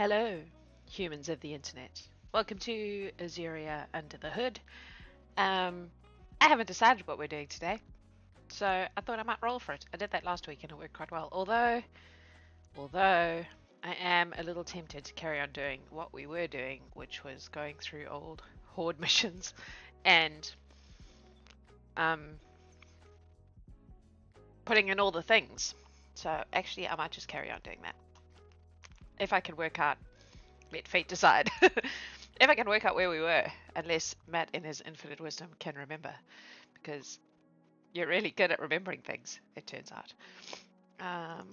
Hello, humans of the internet. Welcome to Azurhia Under the Hood. I haven't decided what we're doing today, so I thought I might roll for it. I did that last week and it worked quite well. Although I am a little tempted to carry on doing what we were doing, which was going through old horde missions and putting in all the things. So actually, I might just carry on doing that if I can work out. Let fate decide. If I can work out where we were, unless Matt in his infinite wisdom can remember, because you're really good at remembering things, it turns out. I've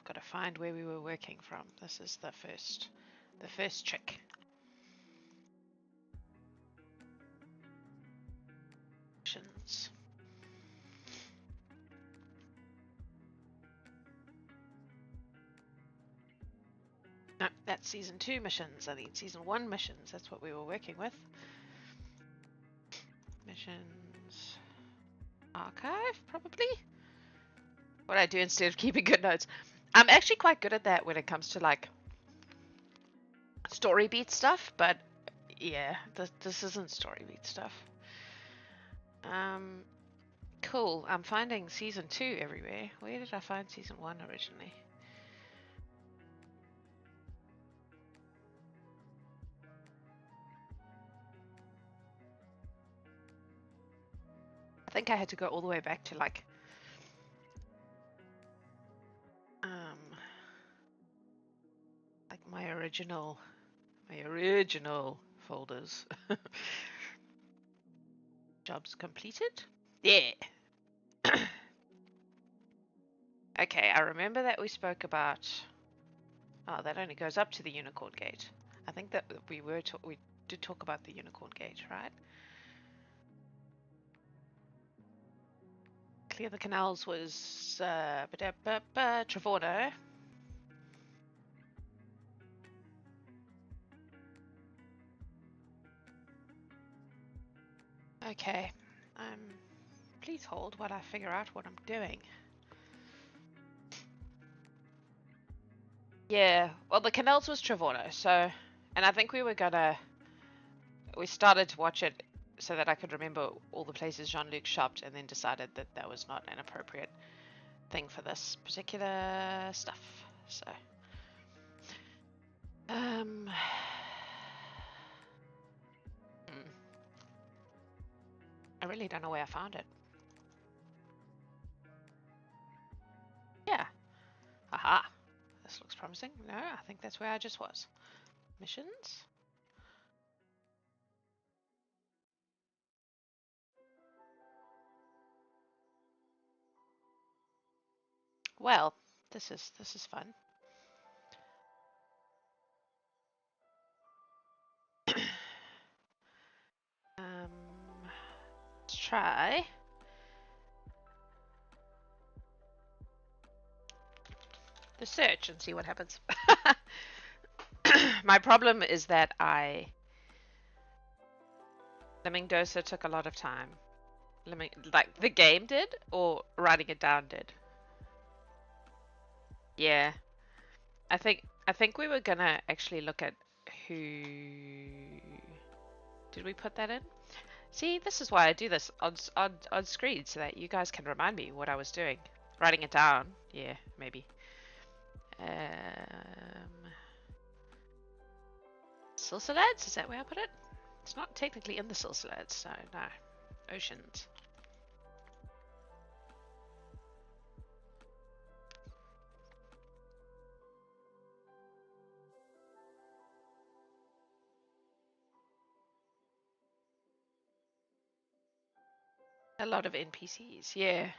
got to find where we were working from. This is the first trick. Missions. No, that's season 2 missions. I need season 1 missions. That's what we were working with. Missions archive, probably. What I do instead of keeping good notes. I'm actually quite good at that when it comes to like story beat stuff, but yeah, this isn't story beat stuff. Cool. I'm finding season 2 everywhere. Where did I find season 1 originally? I think I had to go all the way back to like my original folders. Jobs completed? Yeah. Okay, I remember that we spoke about. Oh, that only goes up to the unicorn gate. I think that we did talk about the unicorn gate, right? Clear the canals was Trevorno. Okay. Please hold while I figure out what I'm doing. Yeah, well, the canals was Trevorno, so, and I think we started to watch it so that I could remember all the places Jean-Luc shopped, and then decided that that was not an appropriate thing for this particular stuff. So, I really don't know where I found it. Yeah. Aha. This looks promising. No, I think that's where I just was. Missions? Well, this is fun. Let's try. The search and see what happens. My problem is that the Mendoza took a lot of time. Like the game did, or writing it down did. Yeah, I think we were gonna actually look at who did we put that in? See, this is why I do this on screen so that you guys can remind me what I was doing. Writing it down, yeah, maybe. Silsilades, is that where I put it? It's not technically in the Silsilades, so no. Oceans. A lot of NPCs, yeah.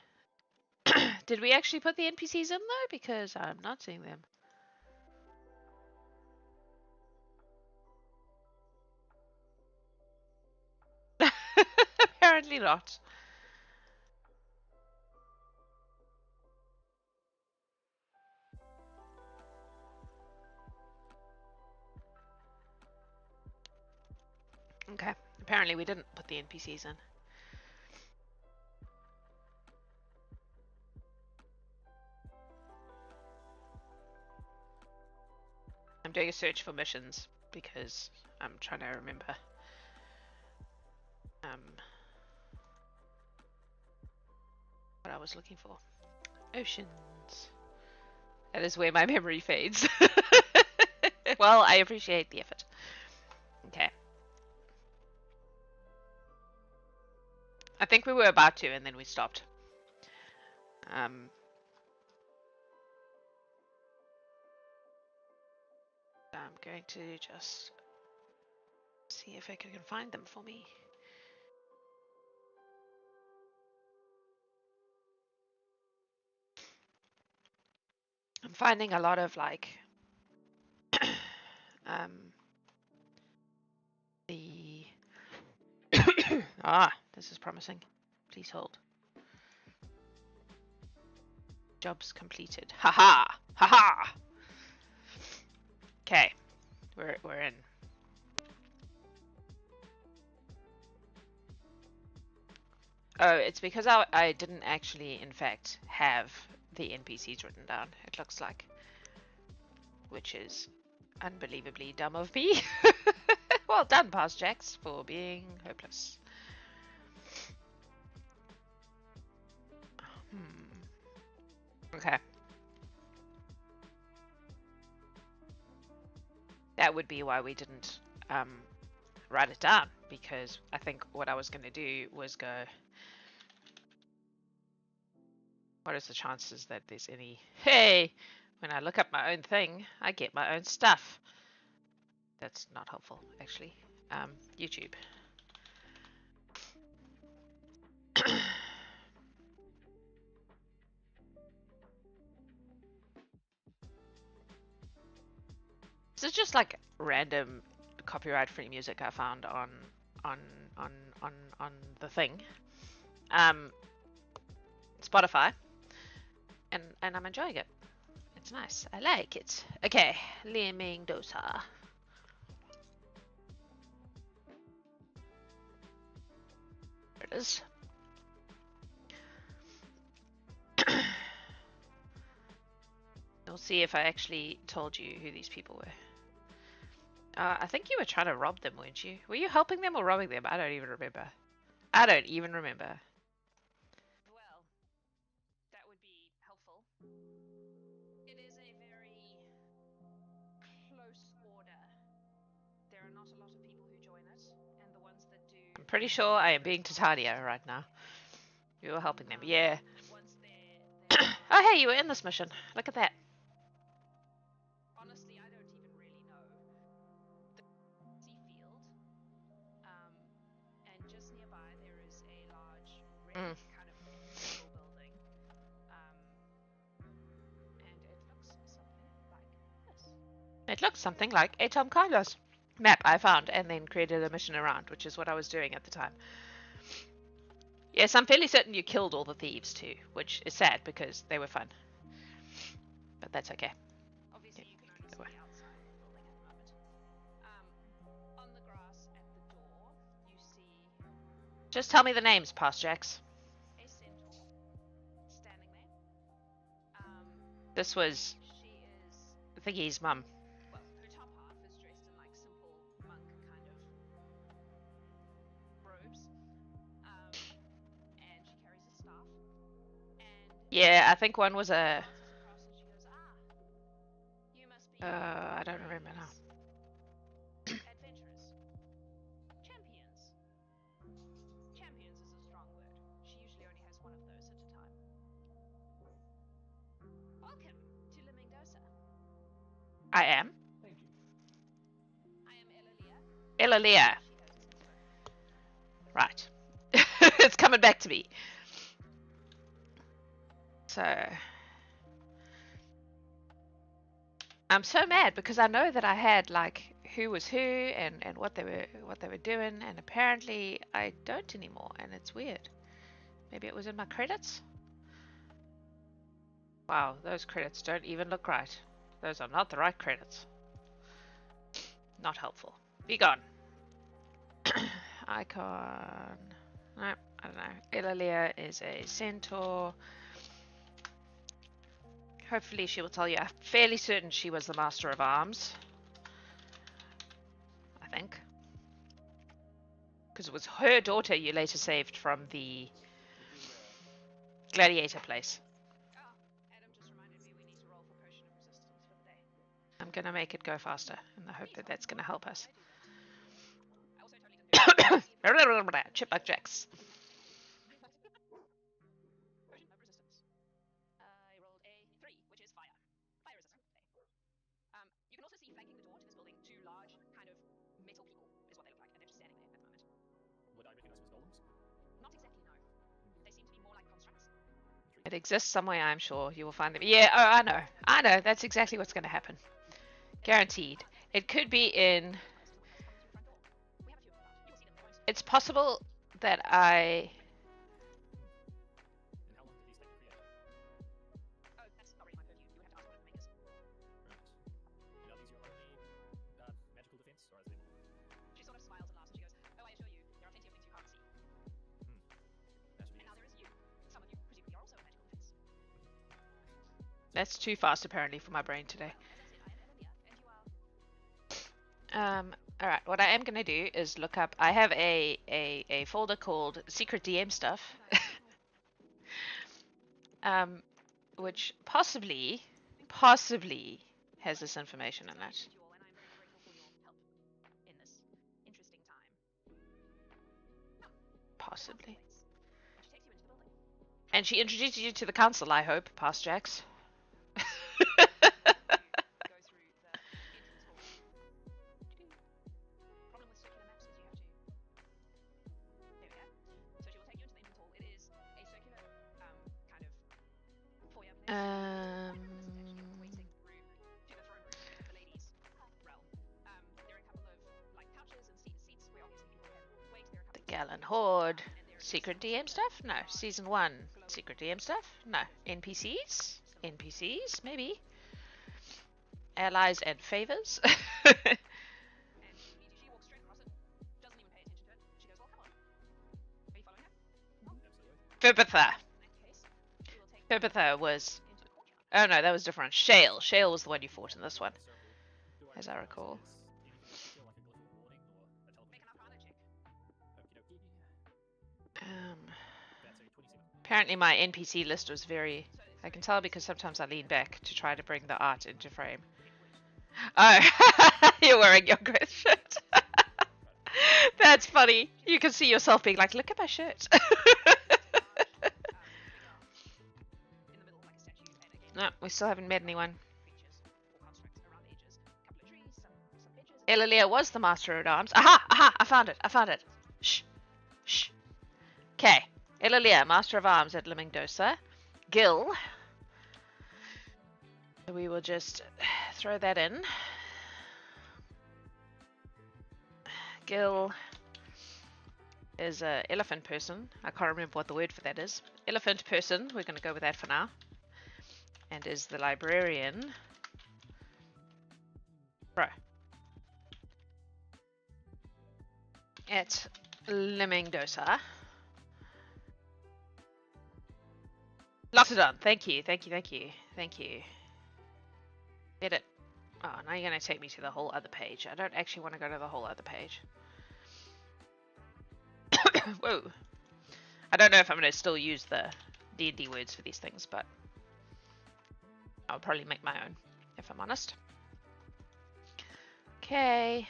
Did we actually put the NPCs in though? Because I'm not seeing them. Apparently not. Okay, apparently we didn't put the NPCs in. I'm doing a search for missions because I'm trying to remember. What I was looking for. Oceans. That is where my memory fades. Well, I appreciate the effort. Okay. I think we were about to, and then we stopped. I'm going to just see if I can find them for me. I'm finding a lot of like the this is promising. Please hold. Jobs completed. Haha! Haha! Okay, we're in. Oh, it's because I didn't actually, in fact, have the NPCs written down. It looks like, which is unbelievably dumb of me. Well done, Past Jacks, for being hopeless. Okay. That would be why we didn't write it down, because I think what I was going to do was go, what is the chances that there's any, hey, when I look up my own thing, I get my own stuff. That's not helpful, actually. YouTube. This is just like random copyright-free music I found on the thing, Spotify, and I'm enjoying it. It's nice. I like it. Okay, Leeming Dosa. There it is. We'll see if I actually told you who these people were. I think you were trying to rob them, weren't you? Were you helping them or robbing them? I don't even remember. I don't even remember. Well, that would be helpful. It is a very close order. There are not a lot of people who join it, and the ones that do... I'm pretty sure I am being Titania right now. You were helping them, yeah. Oh, hey, you were in this mission. Look at that. Honestly, I don't even really know. The sea field, and just nearby there is a large red kind of cathedral building, and it looks something like this. It looks something like a Tom Carlos map I found and then created a mission around, which is what I was doing at the time. Yes, I'm fairly certain you killed all the thieves too, which is sad because they were fun. But that's okay. Obviously, you can only see the outside of the building at the moment. On the grass at the door, you see... Just tell me the names, Past Jacks. A centaur standing there. This was Thingy's mum. Well, her top half is dressed in like simple monk kind of robes. And she carries a staff. And yeah, I think one was a... I don't remember now. Adventurers. Champions. Champions is a strong word. She usually only has one of those at a time. Welcome to Lemingosa. I am. Thank you. I am Elalia. Right. It's coming back to me. So... I'm so mad because I know that I had like who was who and what they were doing, and apparently I don't anymore, and it's weird. Maybe it was in my credits? Wow, those credits don't even look right. Those are not the right credits. Not helpful. Be gone. Icon. No, I don't know. Ilalia is a centaur. Hopefully she will tell you. I'm fairly certain she was the Master of Arms. because it was her daughter you later saved from the gladiator place. I'm gonna make it go faster in the hope that that's gonna help us. Chipmunk jacks. It exists somewhere, I'm sure. You will find them. Yeah, oh, I know. I know. That's exactly what's going to happen. Guaranteed. It could be in... It's possible that I... That's too fast, apparently, for my brain today. Alright, what I am going to do is look up... I have a folder called Secret DM Stuff. Which possibly has this information in it. Possibly. And she introduced you to the council, I hope, past Jax. The Gallon Horde. Secret DM stuff? No. Season 1. Secret DM stuff? No. NPCs? NPCs? Maybe. Allies and favors? Fibitha. Fibitha was... Oh no, that was different. Shale. Shale was the one you fought in this one. As I recall. Apparently my NPC list was very... I can tell because sometimes I lean back to try to bring the art into frame. Oh, you're wearing your Grith shirt. That's funny. You can see yourself being like, look at my shirt. No, we still haven't met anyone. Elalia was the Master at Arms. Aha! Aha! I found it! I found it! Shh! Shh! Okay. Elalia, Master of Arms at Limingdosa. Gil. We will just throw that in. Gil is an elephant person. I can't remember what the word for that is. Elephant person. We're going to go with that for now. And is the librarian. Bro. At Limingdosa. Lockdown. Thank you. Thank you. Thank you. Thank you. Edit. Oh, now you're going to take me to the whole other page. I don't actually want to go to the whole other page. Whoa. I don't know if I'm going to still use the D&D words for these things, but I'll probably make my own, if I'm honest. Okay.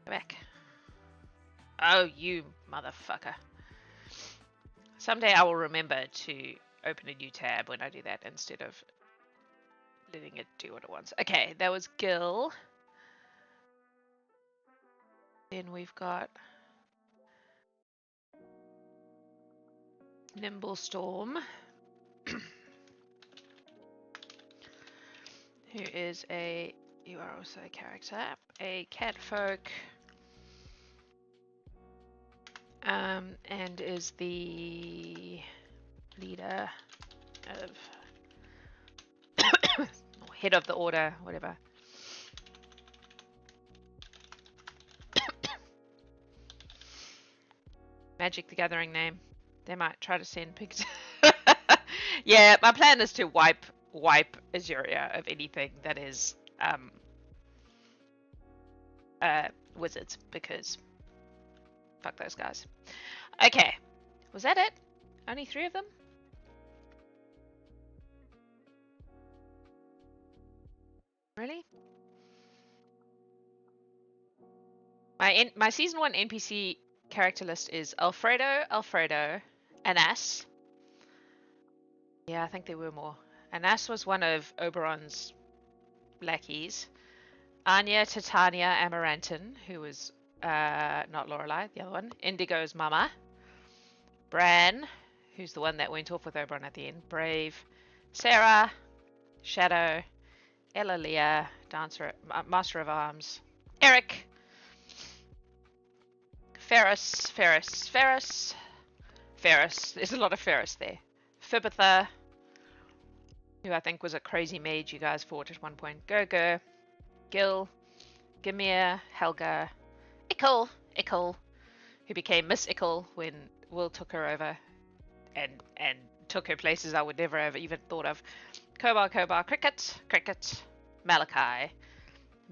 Go back. Oh, you motherfucker. Someday I will remember to open a new tab when I do that instead of letting it do what it wants. Okay, that was Gil. Then we've got Nimble Storm, who is a, you are also a character, a catfolk, and is the leader of, or head of the order, whatever. Magic the Gathering name. They might try to send pigs. Yeah, my plan is to wipe Azurhia of anything that is wizards, because Fuck those guys. Okay. Was that it? Only 3 of them? Really? My season 1 NPC character list is Alfredo, Anas. Yeah, I think there were more. Anas was one of Oberon's lackeys. Anya, Titania, Amarantin, who was not Lorelei, the other one. Indigo's mama. Bran, who's the one that went off with Oberon at the end. Brave. Sarah, Shadow, Elalia, Dancer, Master of Arms. Eric. Ferris. There's a lot of Ferris there. Fibitha, who I think was a crazy mage you guys fought at one point. Gurgur. Gil. Gamir. Helga. Ickle, who became Miss Ickle when Will took her over and took her places I would never have even thought of. Kobar, Cricket, Malachi,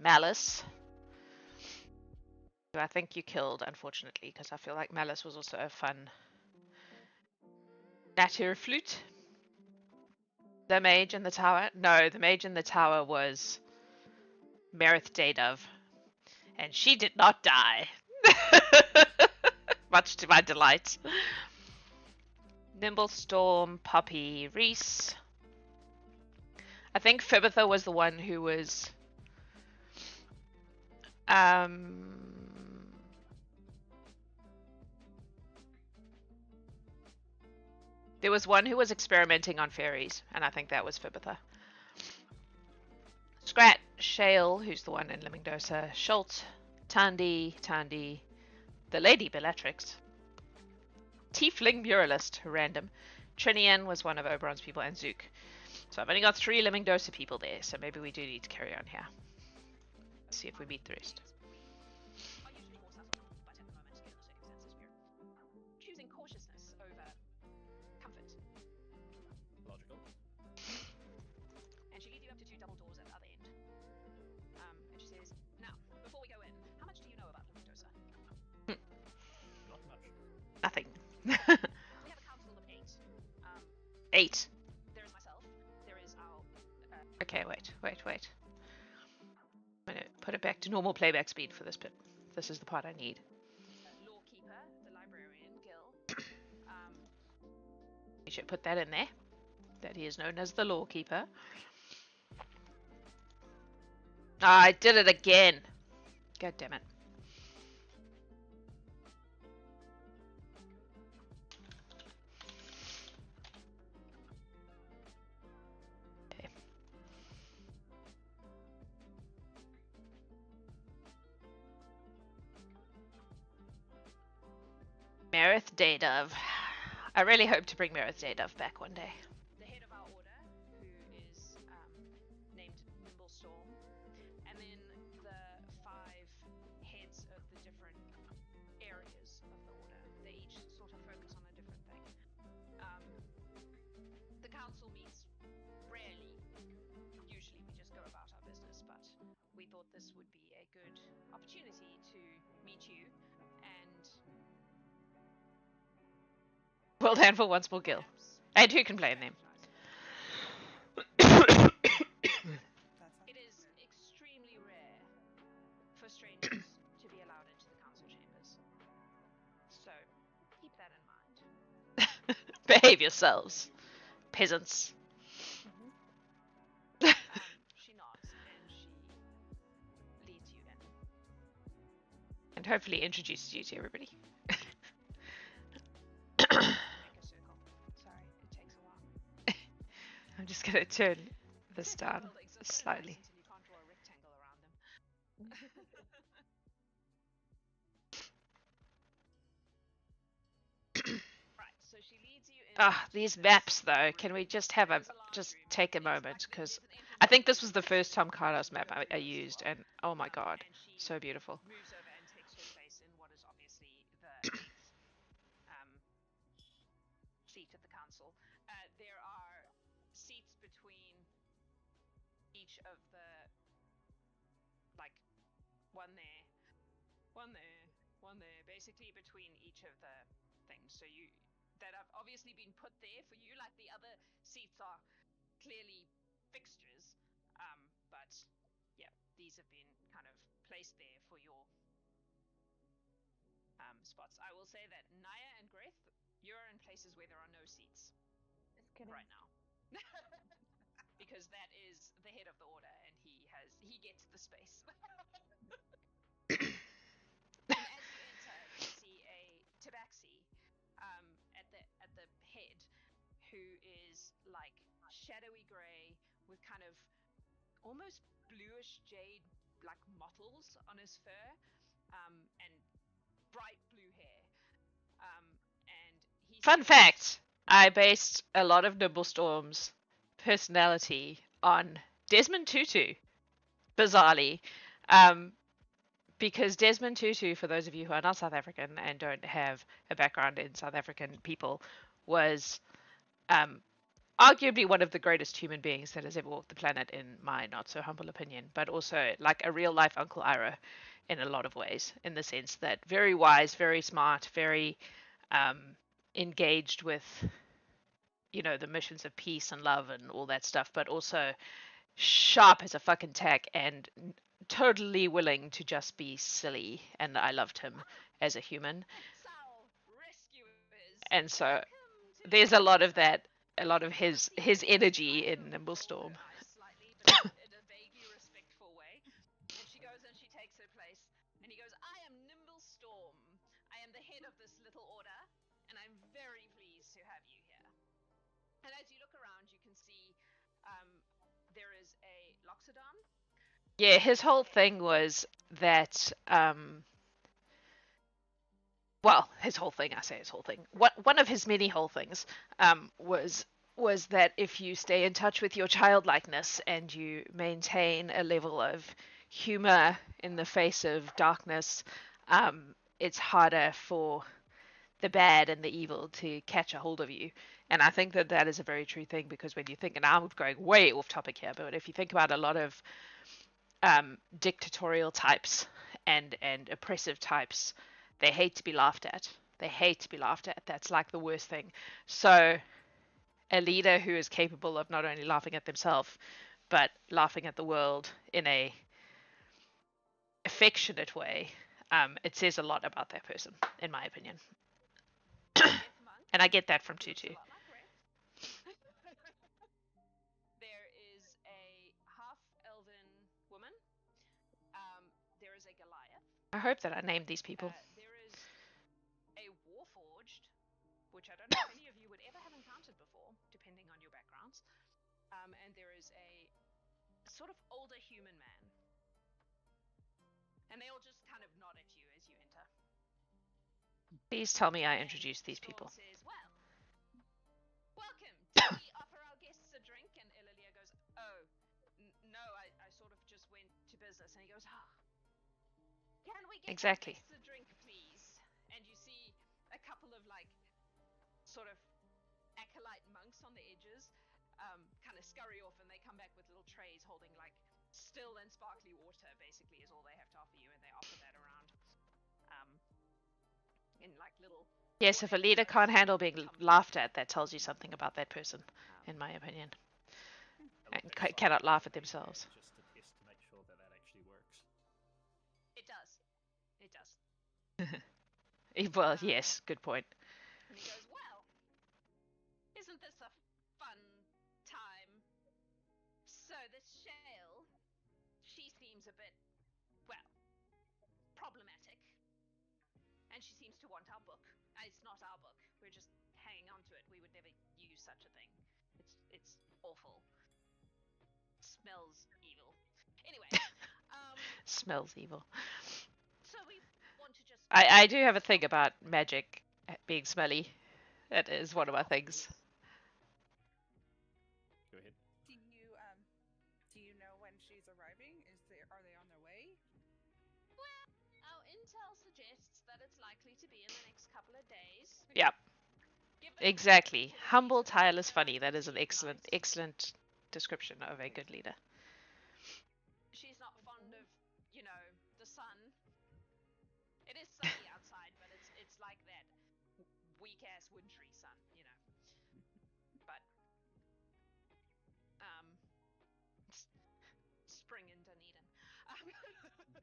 Malice, who I think you killed, unfortunately, because I feel like Malice was also a fun Natir Flute. The mage in the tower? No, the mage in the tower was Merith Daydove, and she did not die. Much to my delight. Nimblestorm, Poppy, Reese. I think Fibitha was the one who was there was one who was experimenting on fairies, and I think that was Fibitha. Scrat, Shale, who's the one in Limingdosa, Schult, Tandy, the Lady Bellatrix, Tiefling Muralist, random. Trinian was one of Oberon's people, and Zook. So I've only got 3 Limingdosa people there, so maybe we do need to carry on here. Let's see if we beat the rest. Choosing cautiousness over comfort. Logical. And she leads you up to 2 double doors at the other end. And she says, now, before we go in, how much do you know about Limingdosa? Not much. Nothing. We have a council of 8. 8? There is myself. There is our... Okay, wait. I'm going to put it back to normal playback speed for this bit. This is the part I need. Lawkeeper, the librarian, Gil. We should put that in there. That he is known as the Lawkeeper. Ah, I did it again. God damn it. Okay. Merith Daydove. I really hope to bring Merith Daydove back one day. The head of our order, who is named Nimblestorm, and then the 5 heads of the different areas of the order. They each sort of focus on a different thing. The council meets rarely. Usually we just go about our business, but we thought this would be a good opportunity to meet you and... World Handful once more Gil. And who can play a name? It is extremely rare for strangers to be allowed into the council chambers. So, keep that in mind. Behave yourselves, peasants. She nods and she leads you in. And hopefully introduces you to everybody. I'm just going to turn this down slightly. Ah, these maps though, can we just have take a moment, because I think this was the first Tom Carlos map I used, and oh my god, so beautiful. Seat of the council. There are seats between each of the, like, one there, one there, basically between each of the things. So you that have obviously been put there for you, like the other seats are clearly fixtures. But yeah, these have been kind of placed there for your spots. I will say that Naya and Greth, you're in places where there are no seats Just kidding. right now. Because that is the head of the order and he gets the space. And as you enter, you see a tabaxi at the head, who is like shadowy grey with kind of almost bluish jade like mottles on his fur, and bright blue hair. And he Fun says, fact, I based a lot of Nimblestorm's personality on Desmond Tutu, bizarrely. Because Desmond Tutu, for those of you who are not South African and don't have a background in South African people, was arguably one of the greatest human beings that has ever walked the planet, in my not so humble opinion, but also like a real life Uncle Ira in a lot of ways, in the sense that very wise, very smart, very engaged with, you know, the missions of peace and love and all that stuff, but also sharp as a fucking tack and totally willing to just be silly. And I loved him as a human. And so there's a lot of that, a lot of his energy in Nimblestorm. Slightly, but in a vaguely respectful way. And she goes and she takes her place. And he goes, I am Nimblestorm. I am the head of this little order, and I'm very pleased to have you here. And as you look around, you can see there is a Loxodon. Yeah, his whole thing was that well, his whole thing, I say his whole thing. One of his many whole things was that if you stay in touch with your childlikeness and you maintain a level of humor in the face of darkness, it's harder for the bad and the evil to catch a hold of you. And I think that that is a very true thing, because when you think, and I'm going way off topic here, but if you think about a lot of dictatorial types and oppressive types, they hate to be laughed at. They hate to be laughed at. That's like the worst thing. So a leader who is capable of not only laughing at themselves, but laughing at the world in a affectionate way, it says a lot about that person, in my opinion. And I get that from Tutu. There is a half-elven woman. There is a Goliath. I hope that I named these people. There is a Warforged, which I don't know if any of you would ever have encountered before, depending on your backgrounds. And there is a sort of older human man. And they all just kind of nod at you as you enter. Please tell me I introduced these people. Says, well, welcome. Do we offer our guests a drink? And Ililia goes, oh, no, I sort of just went to business. And he goes, oh, can we get exactly a drink, please? And you see a couple of like sort of acolyte monks on the edges kind of scurry off, and they come back with little trays holding like still and sparkly water, basically, is all they have to offer you, and they offer that around in like little. Yes, if a leader can't handle being laughed at, that tells you something about that person, in my opinion. And cannot laugh at themselves. Just to test to make sure that that actually works. It does. It does. Well, yes, good point. And he goes, well, isn't this a fun time? So this Shale, she seems a bit, well, problematic. And she seems to want our book. It's not our book. We're just hanging on to it. We would never use such a thing. It's awful. It smells evil. Anyway. Smells evil. So we want to just... I do have a thing about magic being smelly. That is one of my things. Go ahead. Do you know when she's arriving? Are they on their way? Well, our intel suggests that it's likely to be in the next couple of days. Yep. Exactly. Humble, tireless, funny. That is an excellent description of a good leader. She's not fond of, the sun. It is sunny out weak ass wintry sun, you know. But spring in Dunedin.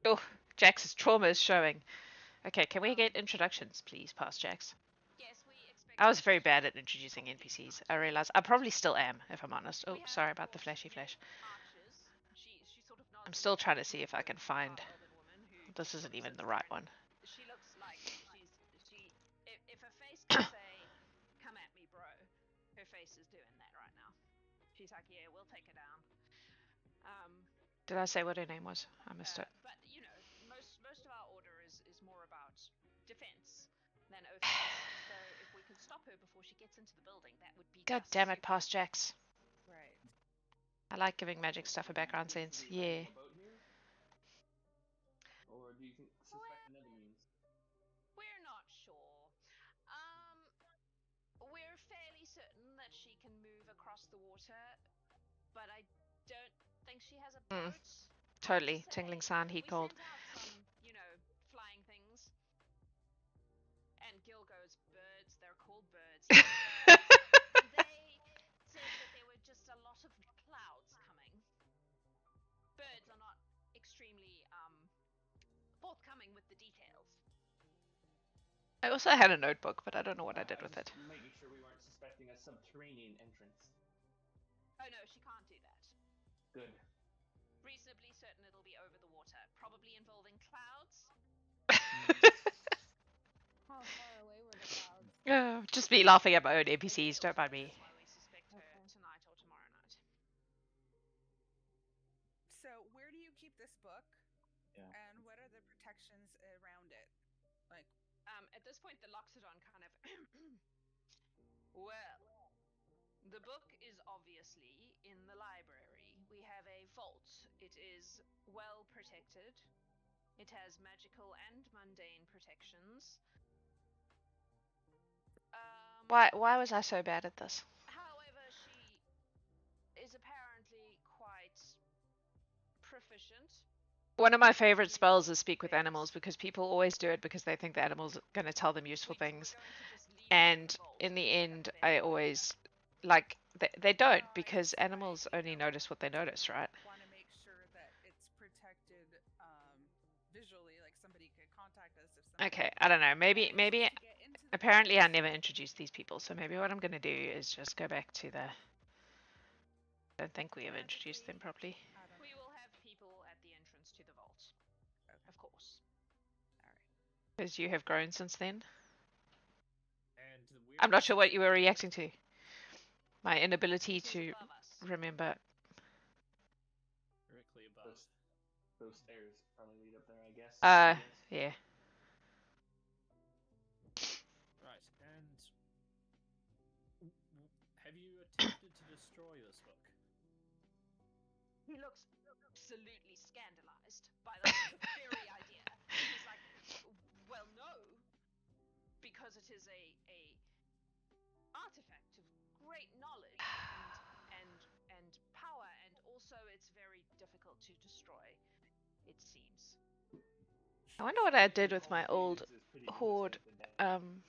Oh, Jax's trauma is showing. Okay, can we get introductions, please, past Jax? Yes, we expect. I was very bad at introducing NPCs. I realize I probably still am, if I'm honest. Oh, sorry about the flashy flash. Archers. She sort of nods I'm her still head trying to at see if I can the find. urban woman who This isn't sort of even sits the there right and one. she looks like she if a face can say, "Come at me, bro," her face is doing that right now. She's like, "Yeah, we'll take her down." Did I say what her name was? I missed it. But you know, most of our order is more about defense than offense. So if we could stop her before she gets into the building, that would be. God just damn it, super. past Jax. Right. I like giving magic stuff a background sense. Yeah. Or do you think suspect another means? We're not sure. We're fairly certain that she can move across the water, but I don't think she has a boat. Totally. Tingling sand, heat cold. We sent out some, you know, flying things. And Gil goes, birds, they're called birds. They said that there were just a lot of clouds coming. Birds are not extremely forthcoming with the details. I also had a notebook, but I don't know what I did with it. Making sure we weren't suspecting a subterranean entrance. Oh no, she can't do that. Good. Reasonably certain it'll be over the water, probably involving clouds. How far away were the clouds? Just me laughing at my own NPCs, don't mind me. That's why we suspect her tonight or tomorrow night. So, where do you keep this book? Yeah. And what are the protections around it? Like, at this point, the Loxodon kind of. Well, the book is obviously in the library. We have a vault. It is well protected. It has magical and mundane protections. Why was I so bad at this? However, she is apparently quite proficient. One of my favorite spells is speak with animals because people always do it because they think the animal's going to tell them useful things. And in the end, I always, like, they don't because animals only notice what they notice, right? Want to make sure that it's protected visually, like somebody could contact us if somebody. Okay, I don't know. Maybe. Apparently, I never introduced these people, so maybe what I'm going to do is just go back to the. I don't think we have introduced them properly. We will have people at the entrance to the vault, of course. All right. Because you have grown since then. And the I'm not sure what weirdest- you were reacting to. My inability to Above us. remember. Directly above. Those stairs probably lead up there, I guess. Yeah. Right, and have you attempted to destroy this book? He looks absolutely scandalized by the very idea. He's like, well, no, because it is a artifact of great knowledge and power, and also it's very difficult to destroy, it seems. I wonder what I did with my old Horde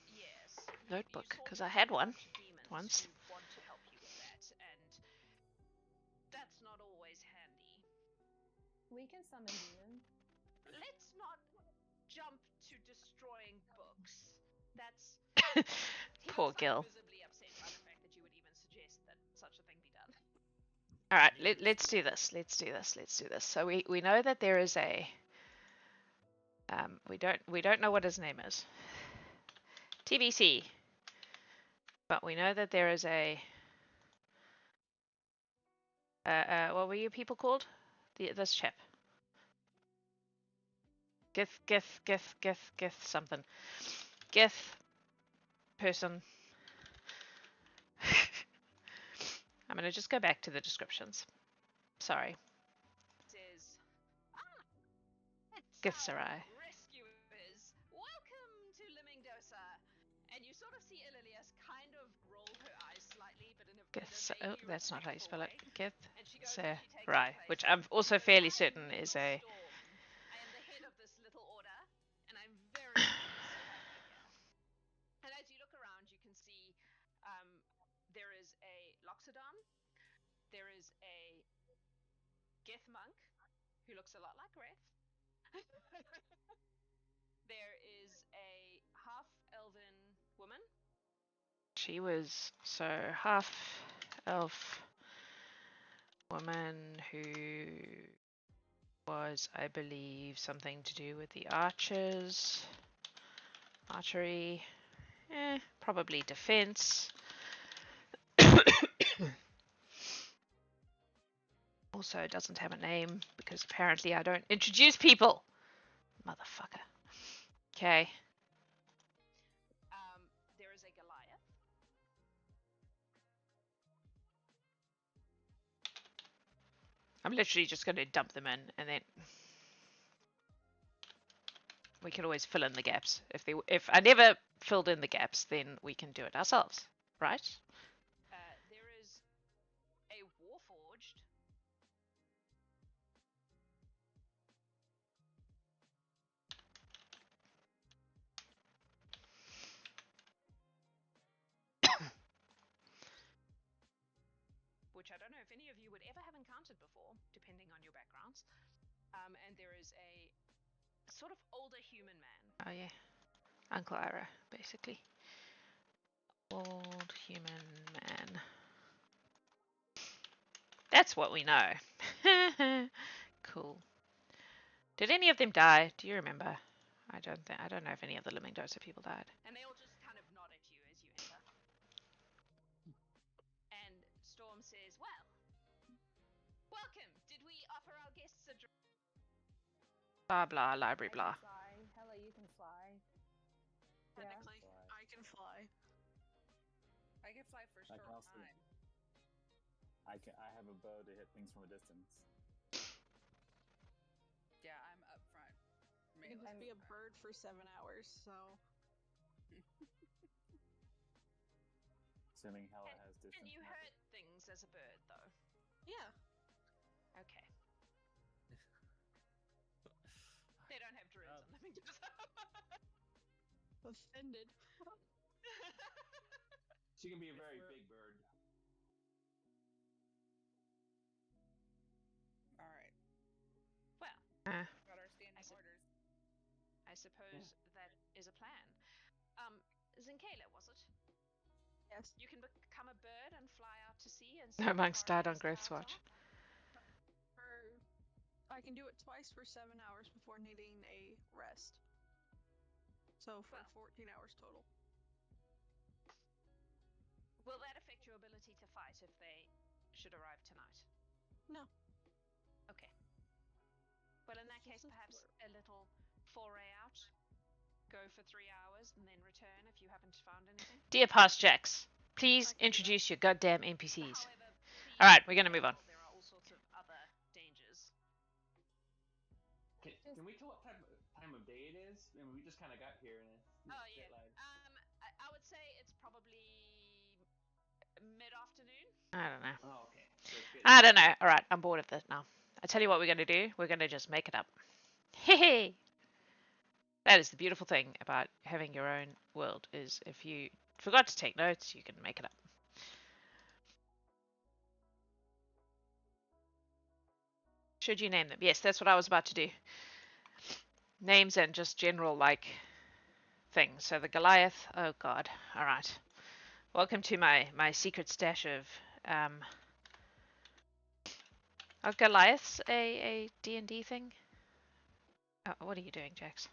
Yes. notebook, You because saw I had one demons once. who want to help you with that, and that's not always handy. We can summon demons. Let's not jump to destroying books. That's he Poor looks Gil. like visibly upset by the fact that you would even suggest that such a thing be done. All right, let's do this. Let's do this. So we know that there is a. We don't know what his name is. TBC. But we know that there is a. What were you people called? This chap. Gith something. Gith person. I'm gonna just go back to the descriptions. Sorry. Says, Gith Sarai. rescuers, welcome to Limingosa. And you sort of see Ililias kind of roll her eyes slightly, but in a Oh, that's not how you spell it. Gith And she goes, and she takes her Sarai, place. which I'm also fairly certain is a. I am the head of this little order, and I'm very pleased to have you here. And as you look around, There is a Loxodon. There is a Gith monk who looks a lot like Ref. There is a half elven woman. She was so half elf woman who was, I believe, something to do with the archers. Archery. Probably defense. Also doesn't have a name because apparently I don't introduce people. Motherfucker. Okay. There is a Goliath. I'm literally just going to dump them in, and then we can always fill in the gaps. If I never filled in the gaps, then we can do it ourselves, right? There is a Warforged. Which I don't know if any of you would ever have encountered before, depending on your backgrounds. And there is a sort of older human man. Oh yeah, Uncle Ira, basically. Old human man. That's what we know. Cool. Did any of them die? Do you remember? I don't know if any of the Living Dose of people died. And they all just kind of nod at you as you enter. And Storm says, "Well, welcome. Did we offer our guests a drink?" Blah blah library blah. Fly. Hella, you can fly. Technically, Fly. I can fly. I can fly for a I short can also- time. I have a bow to hit things from a distance. Yeah, I'm up front. You can just be a bird for 7 hours, so Assuming Hella has distance. And you marker. hurt things as a bird, though. yeah. Okay. They don't have druids on Living Dose. Offended. She can be a very we're- big bird. All right. Well, Got our standing see. orders. I suppose that is a plan. Zinkela, was it? Yes. You can become a bird and fly out to sea and No see what monks died on Coriolan's Growth clouds Swatch. are? I can do it twice for 7 hours before needing a rest. So for Well. 14 hours total. Will that affect your ability to fight if they should arrive tonight? No. Okay. Well, in that case, perhaps a little foray out. Go for 3 hours and then return if you haven't found anything. Dear past Jacks, please I can do that. introduce your goddamn NPCs. However, please All right, we're be gonna move on. careful, there are all sorts of other dangers. Can we tell what time of day it is? I mean, we just kind of got here and it's Oh a yeah. bit like. I would say it's probably mid-afternoon. I don't know. Oh, okay. So it's good. I don't know. All right, I'm bored of this now. I tell you what we're gonna do. We're gonna just make it up. Hey. That is the beautiful thing about having your own world, is if you forgot to take notes, you can make it up. Should you name them? Yes, that's what I was about to do. Names and just general, like, things. So the Goliath, oh god. Alright. Welcome to my secret stash of, are Goliaths a D&D thing? What are you doing, Jax?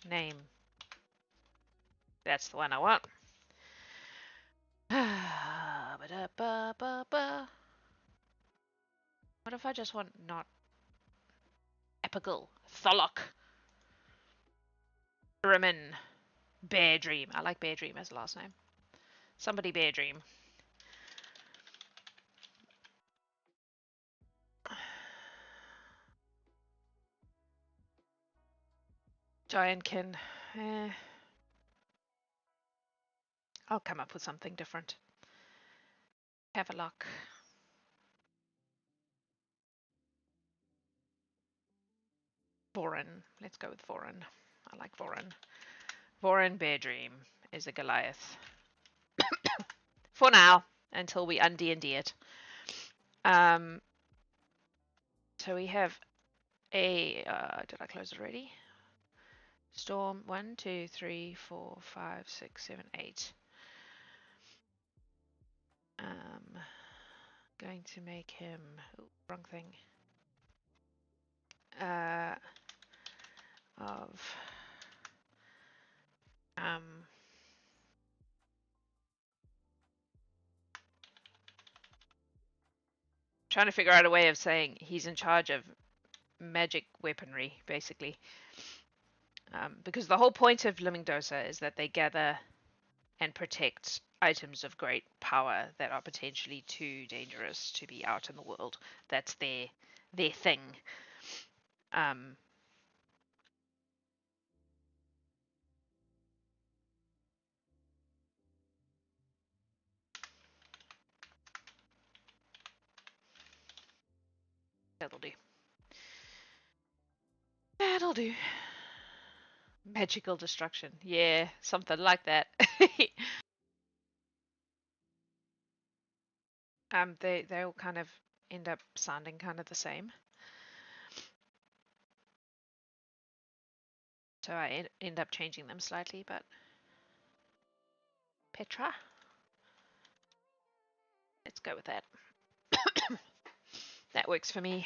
Name. That's the one I want. Ba-da-ba-ba-ba. What if I just want not Epigal, Tholok, Rimmon, Bear Dream. I like Bear Dream as the last name. Somebody Bear Dream. Giantkin. I'll come up with something different. Havelock. Vorin. Let's go with Vorin. I like Vorin. Vorin Bear Dream is a Goliath. for now until we D&D it. So we have a did I close it already? Storm 1, 2, 3, 4, 5, 6, 7, 8. Going to make him wrong thing. Of trying to figure out a way of saying he's in charge of magic weaponry, basically. Because the whole point of Limingdosa is that they gather and protect items of great power that are potentially too dangerous to be out in the world. That's their thing. That'll do. That'll do. Magical destruction. Yeah, something like that. They all kind of end up sounding kind of the same. So I end up changing them slightly, but Petra. Let's go with that. That works for me.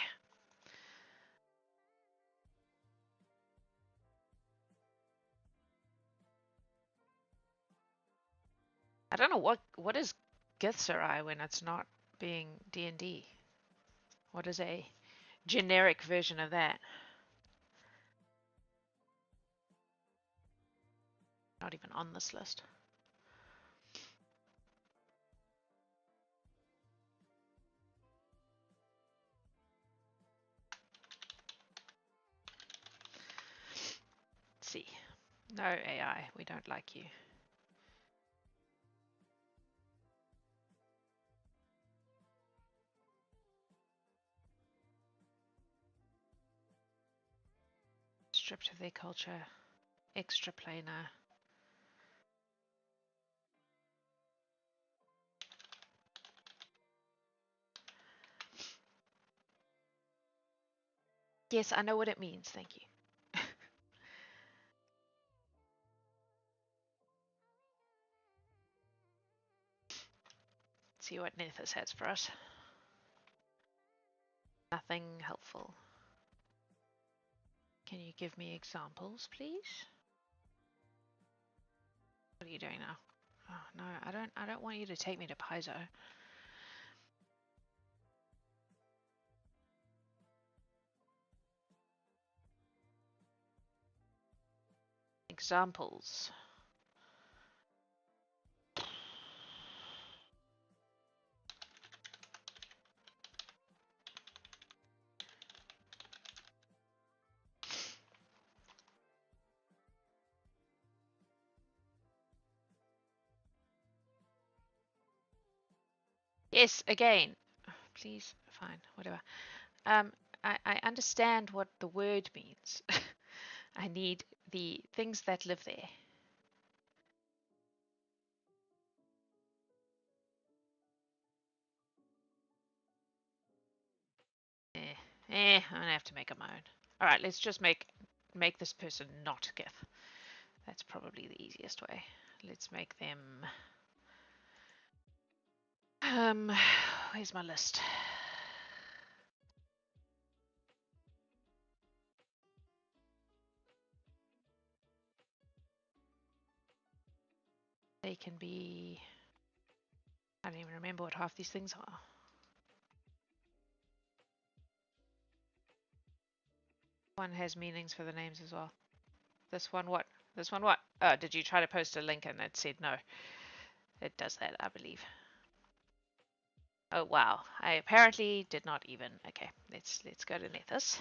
I don't know what is Githzerai when it's not being D&D. What is a generic version of that? Not even on this list. Let's see. No AI, we don't like you. Stripped of their culture. Extraplanar. Yes, I know what it means, thank you. See what Nethys has for us. Nothing helpful. Can you give me examples, please? What are you doing now? Oh no, I don't want you to take me to Paizo. Examples. Yes, again. Please, fine, whatever. I understand what the word means. I need the things that live there. I'm gonna have to make a moan. All right, let's just make this person not Gith. That's probably the easiest way. Let's make them. Where's my list? They can be. I don't even remember what half these things are. One has meanings for the names as well. This one what? This one what? Did you try to post a link and it said no? It does that, I believe. Oh wow, I apparently did not even. Okay, let's go to Nethys.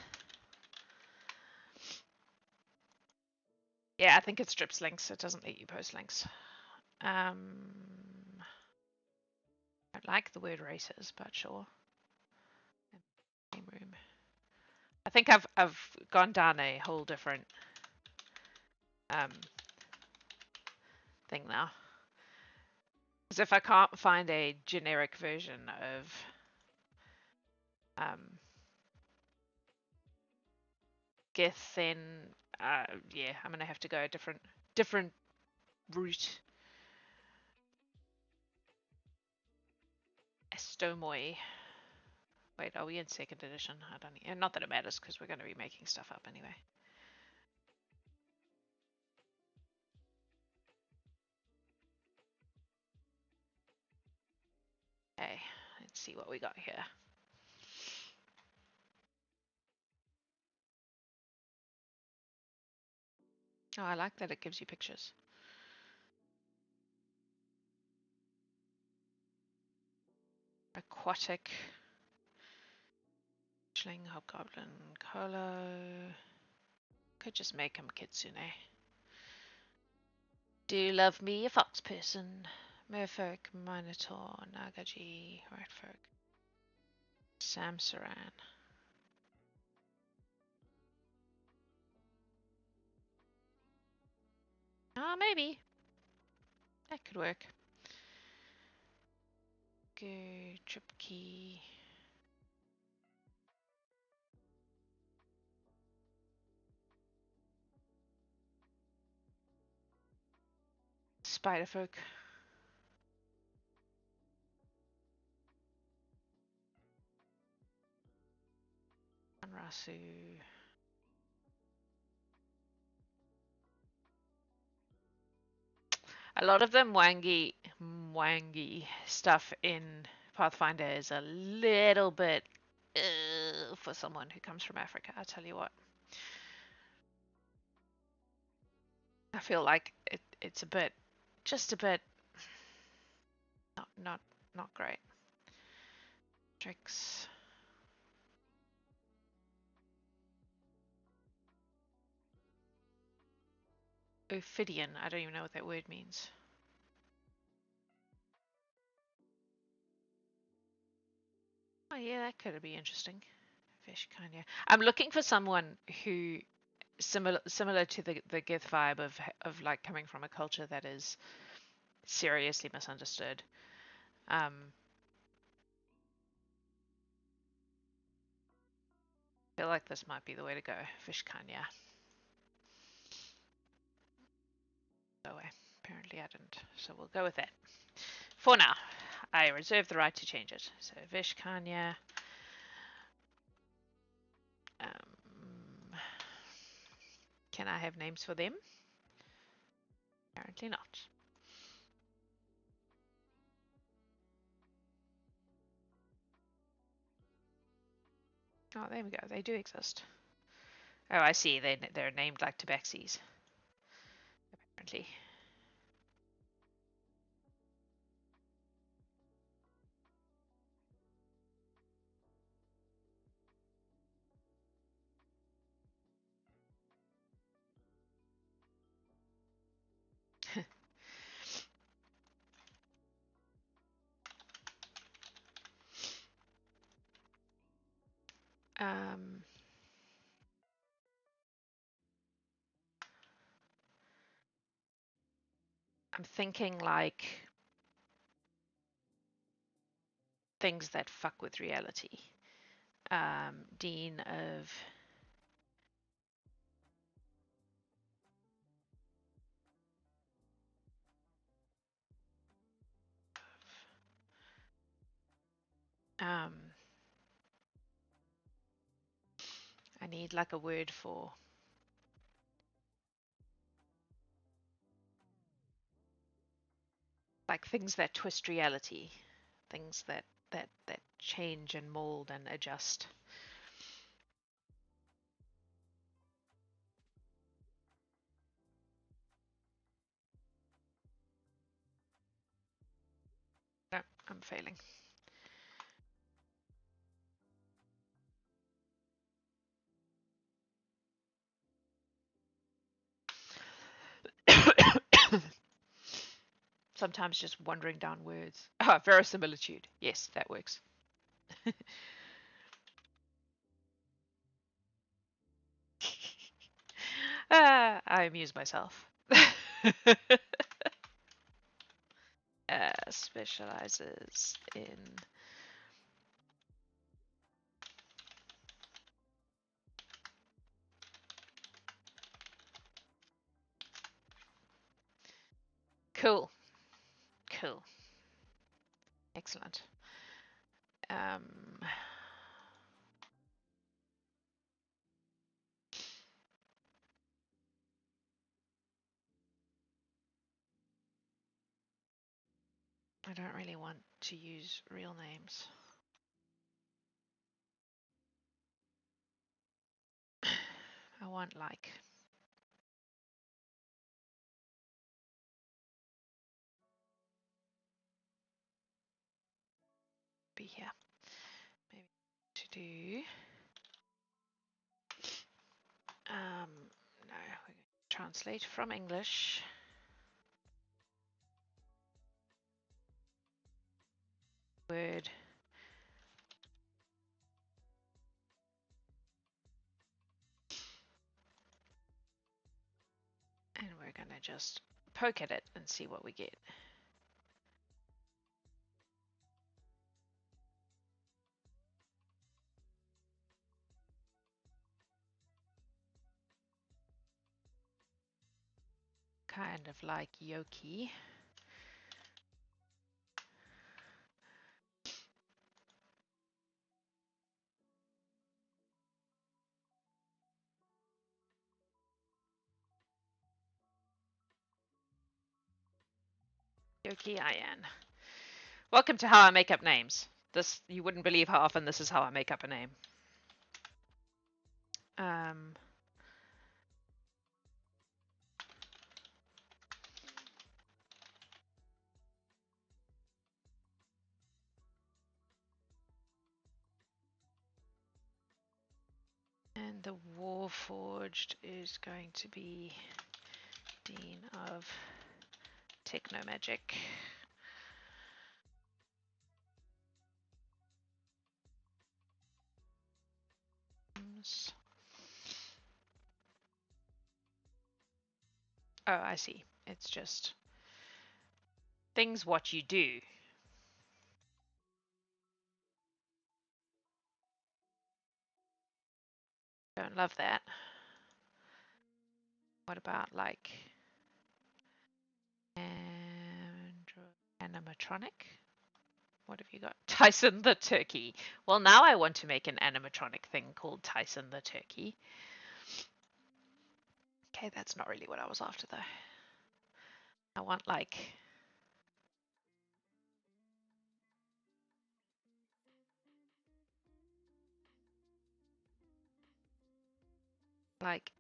Yeah, I think it strips links. It doesn't let you post links. I don't like the word races, but sure. Game room. I think I've gone down a whole different thing now. Because if I can't find a generic version of Gith, then yeah, I'm gonna have to go a different route. Estomoy. Wait, are we in second edition? I don't. Not that it matters because we're going to be making stuff up anyway. Okay, let's see what we got here. Oh, I like that it gives you pictures. Aquatic. Schling, Hobgoblin, Colo. Could just make him Kitsune. Do you love me, a fox person? Merfolk, Minotaur, Nagaji, Ratfolk. Samsaran. Ah, maybe. That could work. Go, trip key. Spiderfolk. Rasu. A lot of the wangy stuff in Pathfinder is a little bit for someone who comes from Africa. I tell you what, I feel like it's a bit, just a bit, not great. Tricks. Ophidian. I don't even know what that word means. Oh yeah, that could be interesting. Vishkanya. I'm looking for someone who similar to the Gith vibe of like coming from a culture that is seriously misunderstood. I feel like this might be the way to go. Vishkanya. Oh, apparently I didn't. So we'll go with that. For now, I reserve the right to change it. So Vishkanya. Can I have names for them? Apparently not. Oh, there we go. They do exist. Oh, I see. They're named like tabaxis. Apparently. I'm thinking like things that fuck with reality. Dean of I need like a word for like things that twist reality, things that change and mold and adjust. No, I'm failing. Sometimes just wandering down words. Ah, verisimilitude. Yes, that works. I amuse myself. specializes in cool. Cool. Excellent. I don't really want to use real names. I want like be here. Maybe to do no, we're going to translate from English. Word and we're going to just poke at it and see what we get. Kind of like Yoki. Yoki Ian. Welcome to how I make up names. This, you wouldn't believe how often this is how I make up a name. And the Warforged is going to be Dean of Technomagic. Oh, I see. It's just things what you do. Don't love that. What about like animatronic? What have you got? Tyson the turkey. Well, now I want to make an animatronic thing called Tyson the turkey. Okay, that's not really what I was after though. I want like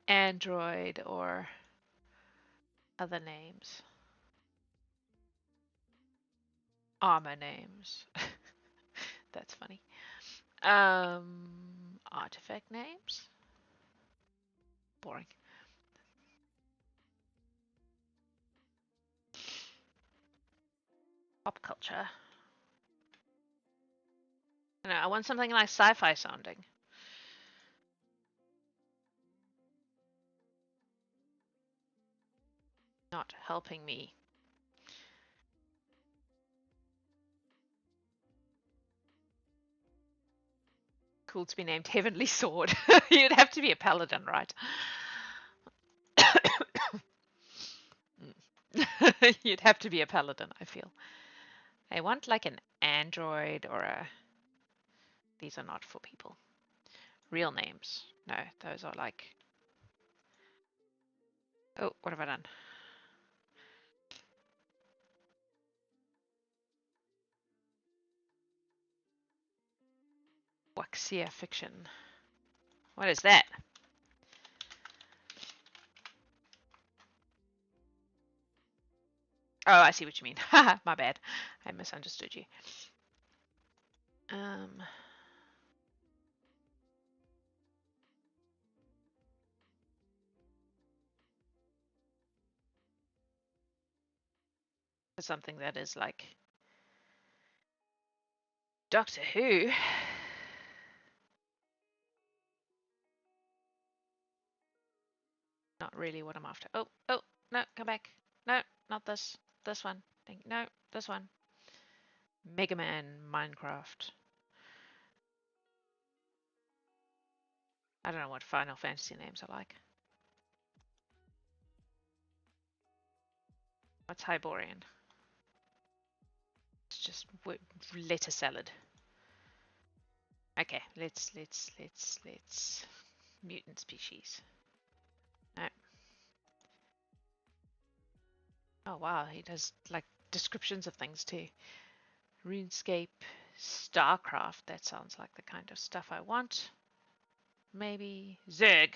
Android or other names. Armor names. That's funny. Artifact names. Boring. Pop culture. No, I want something like sci-fi sounding. Not helping me. Cool to be named Heavenly Sword. You'd have to be a paladin, right? You'd have to be a paladin, I feel. I want like an android or a... These are not for people. Real names. No, those are like... Oh, what have I done? Waxia fiction. What is that? Oh, I see what you mean. Haha, my bad. I misunderstood you. For something that is like Doctor Who. Not really what I'm after. Oh, no, come back. No, not this. This one. Think no, this one. Mega Man Minecraft. I don't know what Final Fantasy names are like. What's Hyborian? It's just letter salad. Okay, let's mutant species. No. Oh wow, he does like descriptions of things too. RuneScape, StarCraft. That sounds like the kind of stuff I want. Maybe Zerg.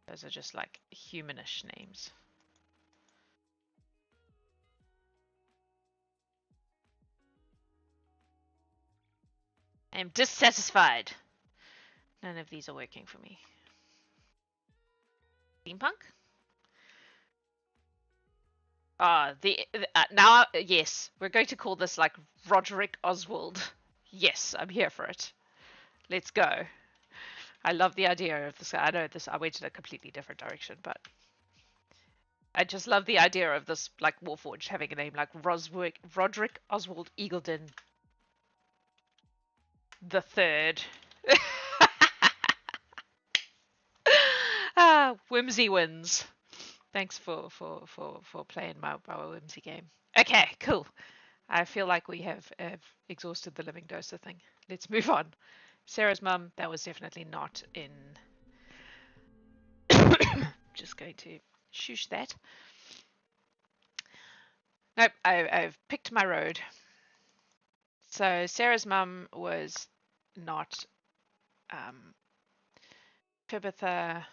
Those are just like humanish names. I am dissatisfied. None of these are working for me. Steampunk? Now, yes, we're going to call this like Roderick Oswald. Yes, I'm here for it. Let's go. I love the idea of this. I know this. I went in a completely different direction, but I just love the idea of this, like Warforged having a name like Roderick Oswald Eagledon the Third. Whimsy wins. Thanks for playing my whimsy game. Okay, cool. I feel like we have exhausted the living dosa thing. Let's move on. Sarah's mum, that was definitely not in. Just going to shush that. Nope, I've picked my road. So Sarah's mum was not Fibitha.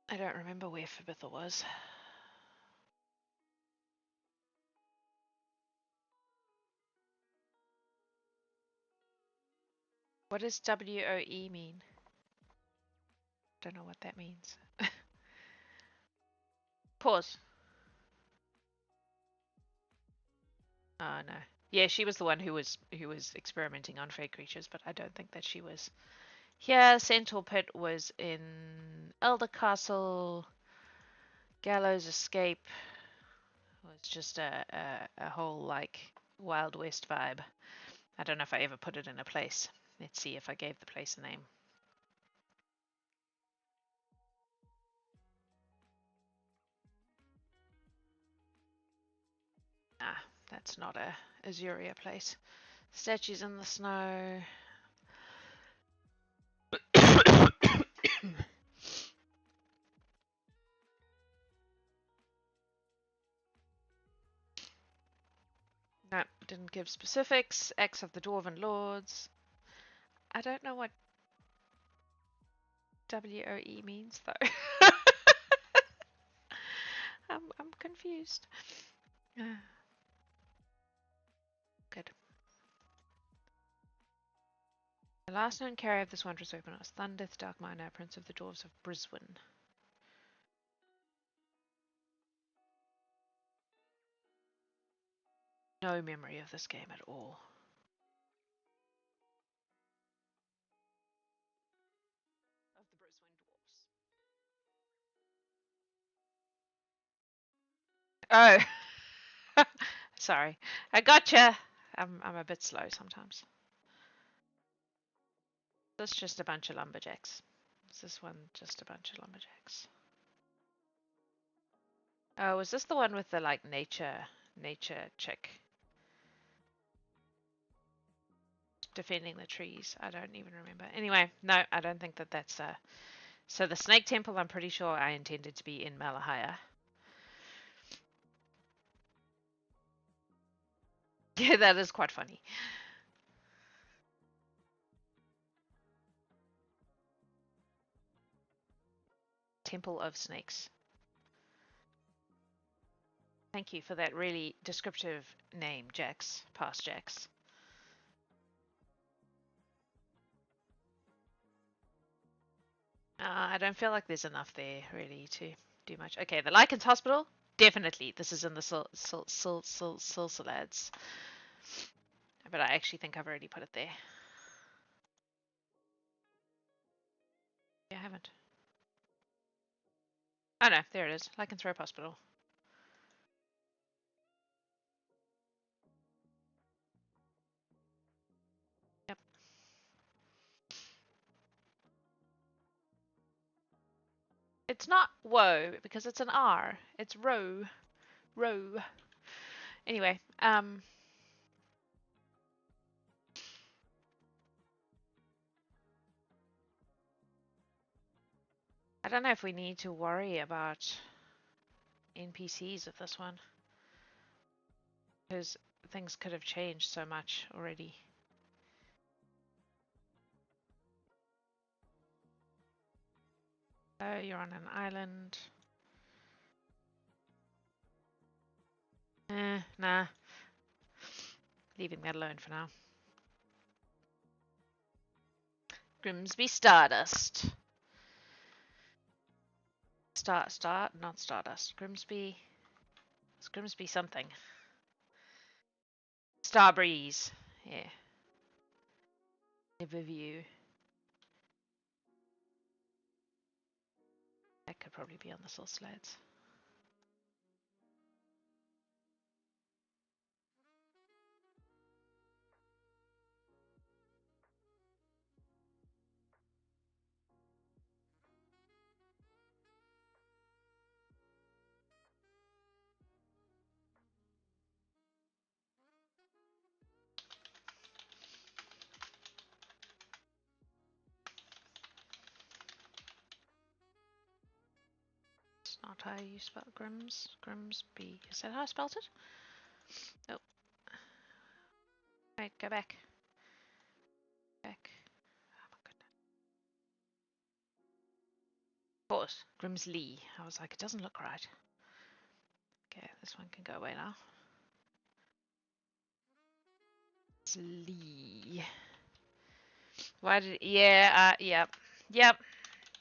I don't remember where Fibitha was. What does WOE mean? Don't know what that means. Pause. Oh no. Yeah, she was the one who was experimenting on fake creatures, but I don't think that she was here. Centaur Pit was in Elder Castle. Gallows Escape was just a whole like Wild West vibe. I don't know if I ever put it in a place. Let's see if I gave the place a name. Ah, that's not a Azurhia place. Statues in the snow. No, didn't give specifics. Acts of the Dwarven Lords. I don't know what WOE means though. I'm confused. Good. The last known carrier of this wondrous weapon was Thundeth Darkminer, Prince of the Dwarves of Brisbane. No memory of this game at all. Of the Brisbane Dwarfs. Oh, sorry. I gotcha. I'm a bit slow sometimes. This is just a bunch of lumberjacks. Is this one just a bunch of lumberjacks? Oh, was this the one with the like nature chick defending the trees? I don't even remember. Anyway, no, I don't think that that's so the Snake Temple, I'm pretty sure I intended to be in Malahia. Yeah, that is quite funny. Temple of Snakes. Thank you for that really descriptive name, Jax. Past Jax. I don't feel like there's enough there really to do much. Okay, the Lycans Hospital. Definitely, this is in the Silsalads. But I actually think I've already put it there. Yeah, I haven't. Oh no, there it is. Lycanthrope Hospital. Yep. It's not woe because it's an R. It's row. Row. Anyway, I don't know if we need to worry about NPCs with this one. Because things could have changed so much already. Oh, you're on an island. Nah. Leaving that alone for now. Grimsby Stardust. Not Stardust. Grimsby. It's Grimsby something. Starbreeze. Yeah. Riverview. That could probably be on the source slides. It's not how you spell Grimsby. Is that how I spelled it? Nope. Right, go back. Back. Oh my goodness. Of course, Grimsley. I was like, it doesn't look right. Okay, this one can go away now. It's Lee. Why did? Yeah. Yep.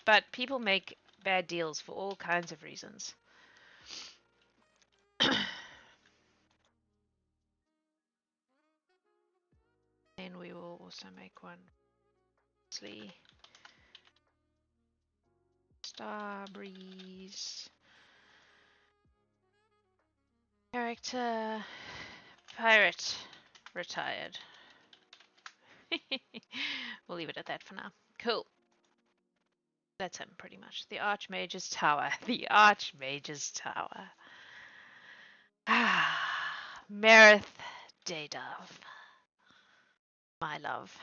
But people make bad deals for all kinds of reasons. And we will also make one. Lee. Starbreeze. Character. Pirate. Retired. We'll leave it at that for now. Cool. That's him, pretty much. The Archmage's Tower. The Archmage's Tower. Ah, Merith Daydove. My love.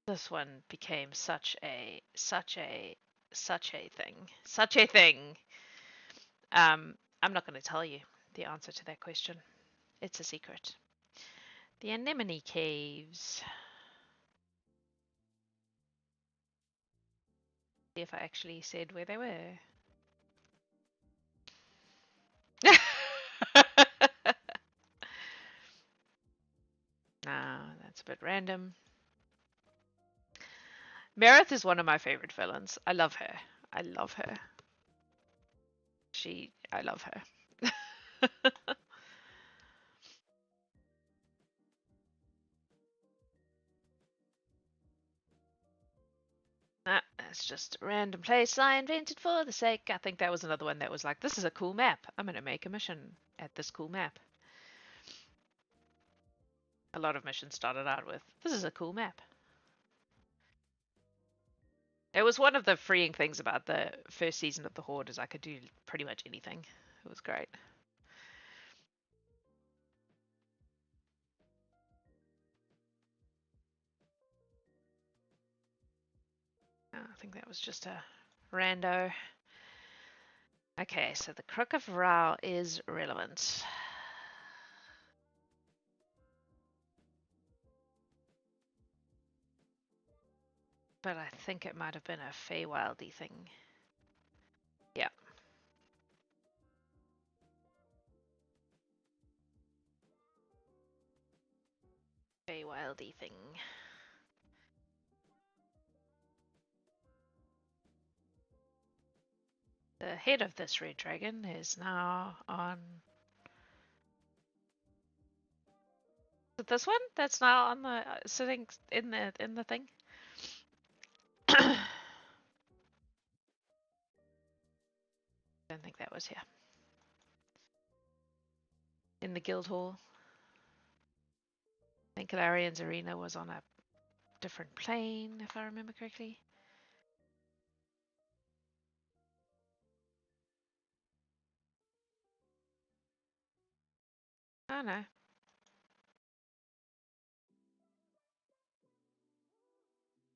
This one became such a thing. Such a thing. I'm not going to tell you the answer to that question. It's a secret. The Anemone Caves. See if I actually said where they were. No, that's a bit random. Merith is one of my favorite villains. I love her. I love her. I love her. Nah, that's just a random place I invented for the sake. I think that was another one that was like, this is a cool map. I'm going to make a mission at this cool map. A lot of missions started out with, this is a cool map. It was one of the freeing things about the first season of The Horde is I could do pretty much anything. It was great. I think that was just a rando. Okay, so the Crook of Rao is relevant. But I think it might have been a Feywildy thing. Yeah. Feywildy thing. The head of this red dragon is now on. Is it this one that's now on the sitting in the thing? Don't think that was here. In the guild hall. I think Galarian's arena was on a different plane, if I remember correctly. Oh no.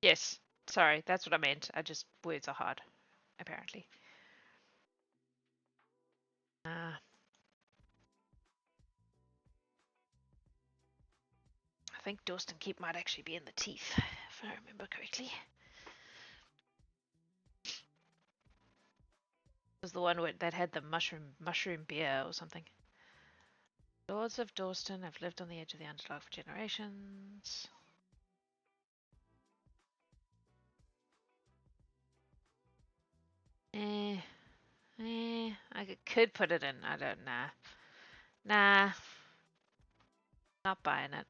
Yes, sorry, that's what I meant. Words are hard, apparently. I think Dawston Keep might actually be in the teeth, if I remember correctly. It was the one that had the mushroom beer or something. Lords of Dawston have lived on the edge of the Underdark for generations. I could put it in. I don't know. Nah, not buying it.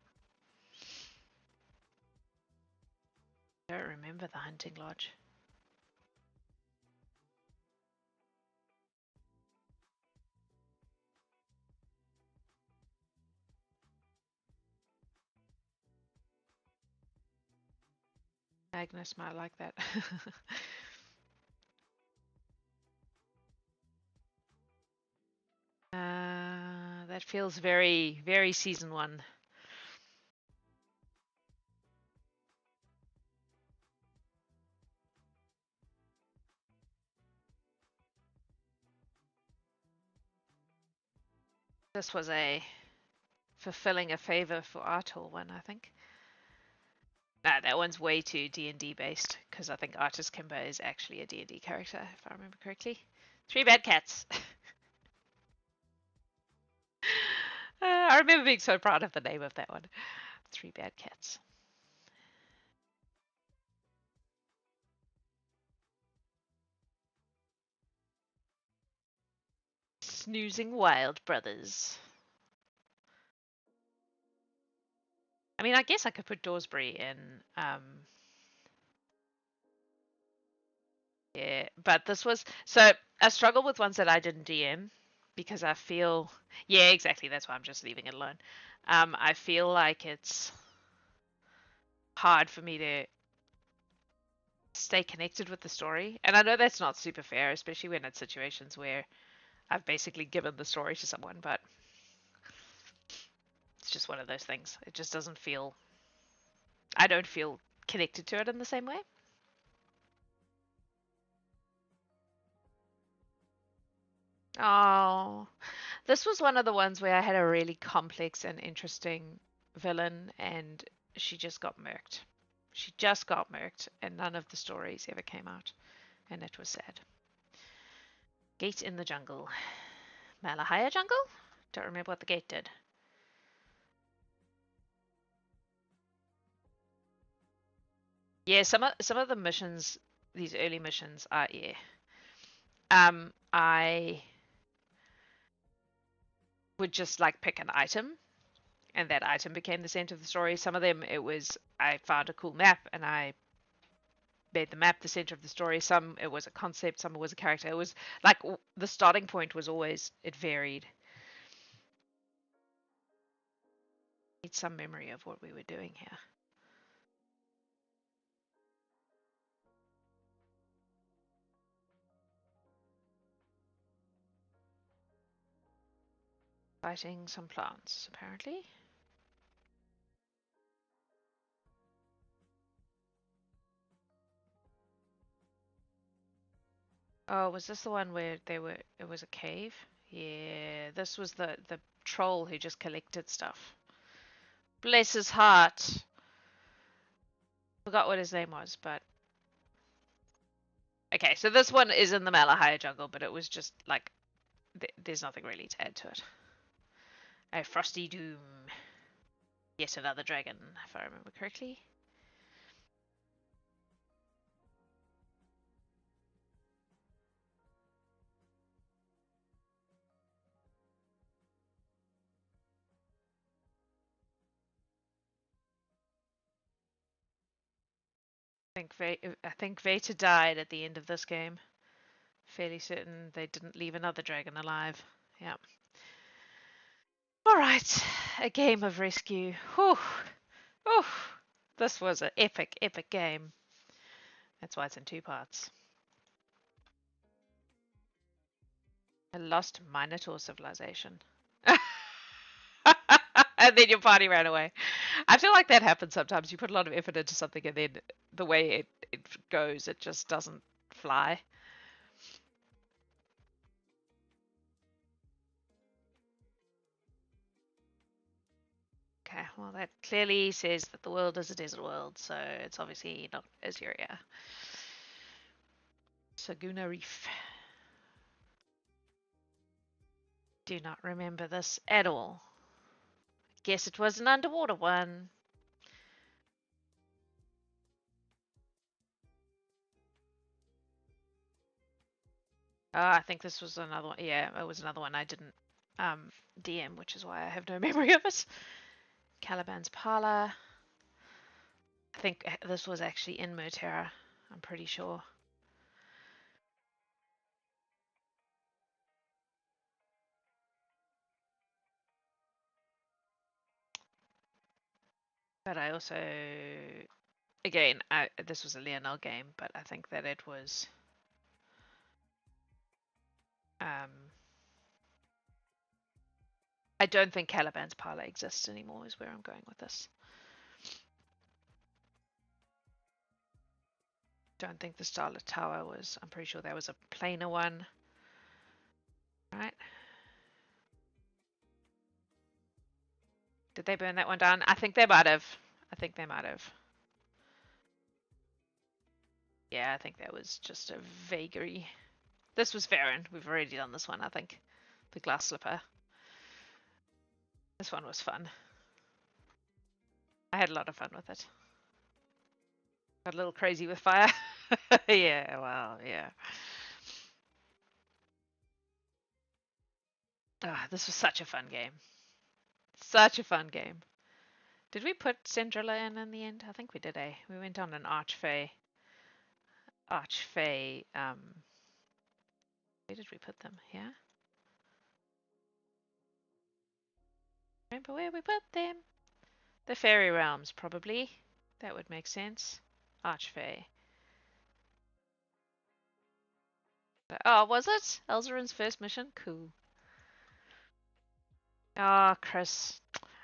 Don't remember the hunting lodge. Agnes might like that. That feels very, very season 1. This was a fulfilling a favor for Artul one, I think. Nah, that one's way too D&D based, because I think Artus Kimber is actually a D&D character, if I remember correctly. 3 bad cats. I remember being so proud of the name of that one. 3 bad cats. Snoozing Wild Brothers. I mean, I guess I could put Dawsbury in. Yeah, but this was so I struggle with ones that I didn't DM because I feel yeah, exactly. That's why I'm just leaving it alone. I feel like it's hard for me to stay connected with the story, and I know that's not super fair, especially when it's situations where I've basically given the story to someone, but it's just one of those things. It just doesn't feel. I don't feel connected to it in the same way. Oh, this was one of the ones where I had a really complex and interesting villain, and she just got murked. She just got murked, and none of the stories ever came out, and it was sad. Gate in the jungle. Malahaya jungle? Don't remember what the gate did. Yeah, some of the missions, these early missions are yeah. I would just like pick an item, and that item became the center of the story. Some of them it was I found a cool map and I made the map the center of the story. Some it was a concept, some it was a character. It was like the starting point was always it varied. Need some memory of what we were doing here. Fighting some plants, apparently. Oh, was this the one where it was a cave? Yeah, this was the troll who just collected stuff. Bless his heart. Forgot what his name was, but okay, so this one is in the Malahaya jungle, but it was just like there's nothing really to add to it. A Frosty Doom. Yet another dragon, if I remember correctly. I think Veta died at the end of this game, Fairly certain they didn't leave another dragon alive. Yeah. All right, a game of rescue. Whew. Whew. This was an epic, epic game. That's why it's in 2 parts. A lost Minotaur civilization. And then your party ran away. I feel like that happens sometimes. You put a lot of effort into something and then the way it goes, it just doesn't fly. Okay, well that clearly says that the world is a desert world, so it's obviously not Azurhia. Saguna Reef. Do not remember this at all. Guess it was an underwater one. I think this was another one. Yeah, it was another one I didn't DM, which is why I have no memory of it. Caliban's Parlor. I think this was actually in Murterra. I'm pretty sure. But I also, again, this was a Lionel game, but I think that it was I don't think Caliban's Parlor exists anymore, is where I'm going with this. Don't think the Starlit Tower was, I'm pretty sure that was a planar one. Right? Did they burn that one down? I think they might have. I think they might have. Yeah, I think that was just a vagary. This was Farron. We've already done this one, I think. The Glass Slipper. This one was fun. I had a lot of fun with it. Got a little crazy with fire. Yeah, well, yeah. This was such a fun game. Such a fun game. Did we put Cendrilla in the end? I think we did, eh? We went on an Archfey. Where did we put them? Here? Remember where we put them? The Fairy Realms, probably. That would make sense. Archfey. Oh, was it? Elzarin's first mission? Cool. Ah, Chris.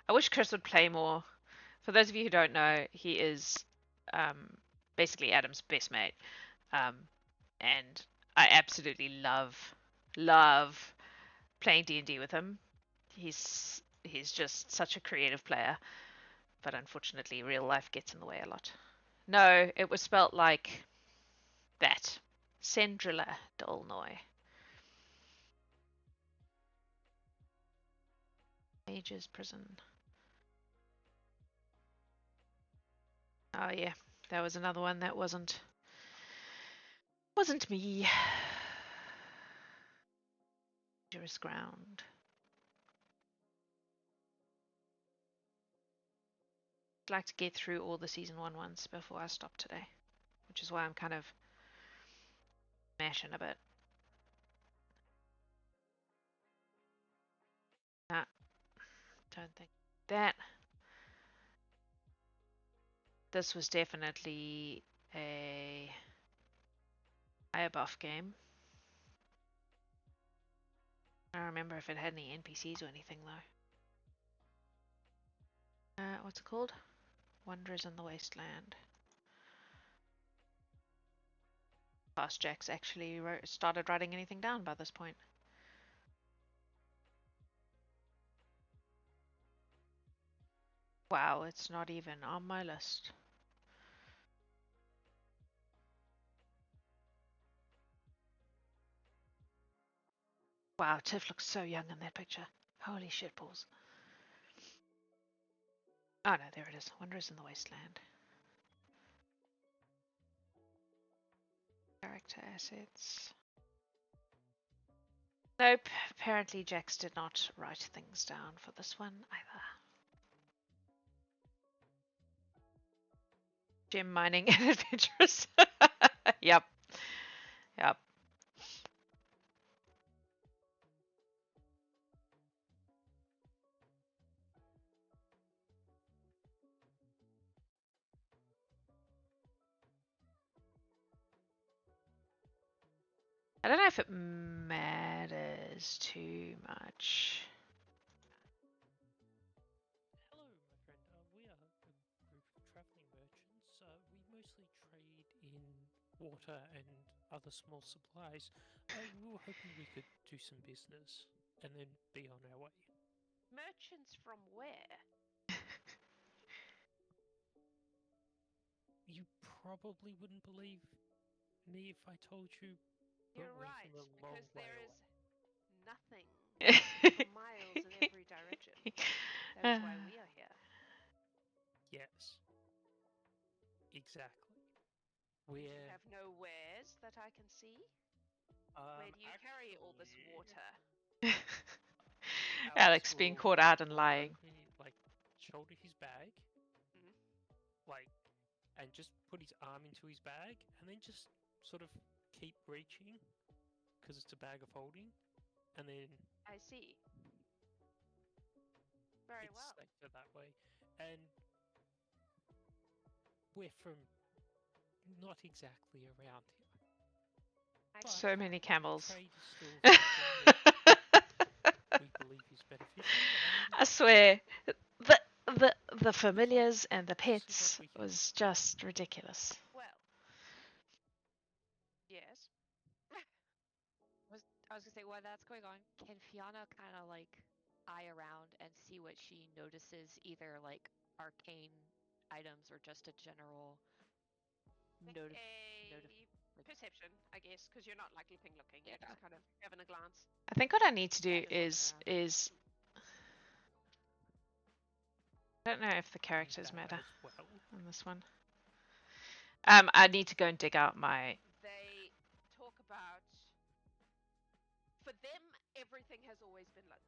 I wish Chris would play more. For those of you who don't know, he is basically Adam's best mate. And I absolutely love playing D&D with him. He's just such a creative player, but unfortunately real life gets in the way a lot. No, it was spelt like that. Cendrilla Dolnoy. Mage's Prison. Oh yeah, that was another one that wasn't me. Dangerous Ground. I'd like to get through all the season 1 ones before I stop today, which is why I'm kind of mashing a bit. Nah, don't think that. This was definitely a higher buff game. I don't remember if it had any NPCs or anything though. What's it called? Wanderers in the Wasteland. Fast Jack's actually started writing anything down by this point. Wow, it's not even on my list. Wow, Tiff looks so young in that picture. Holy shitballs. Oh no, there it is. Wanderers in the Wasteland. Character assets. Nope, apparently Jax did not write things down for this one either. Gem mining and adventurous. Yep. Yep. I don't know if it matters too much. Hello, my friend. We are a group of traveling merchants. We mostly trade in water and other small supplies. We were hoping we could do some business and then be on our way. Merchants from where? You probably wouldn't believe me if I told you, but You're we're right, from a long because way there is away. nothing for miles in every direction. That is why we are here. Yes, exactly. You We're have no wares that I can see? Where do you carry all this actually, water? Alex being will caught out and lying. openly, like, shoulder his bag, Mhm. like, and just put his arm into his bag, and then just sort of keep reaching, because it's a bag of holding, and then I see. Very it's well. safer that way. And we're from not exactly around here. But So many camels. trade is still something that we believe is beneficial. I swear, the familiars and the pets we can was just ridiculous. Well. Yes. I was gonna say, while that's going on, can Fiona kind of like eye around and see what she notices, either like arcane items or just a general notice? Perception, I guess, because you're not like looking. You're just kind of having a glance. I think what I need to do Just looking around. is I don't know if the characters that matter as well. on this one. I need to go and dig out my. They talk about. For them, everything has always been like.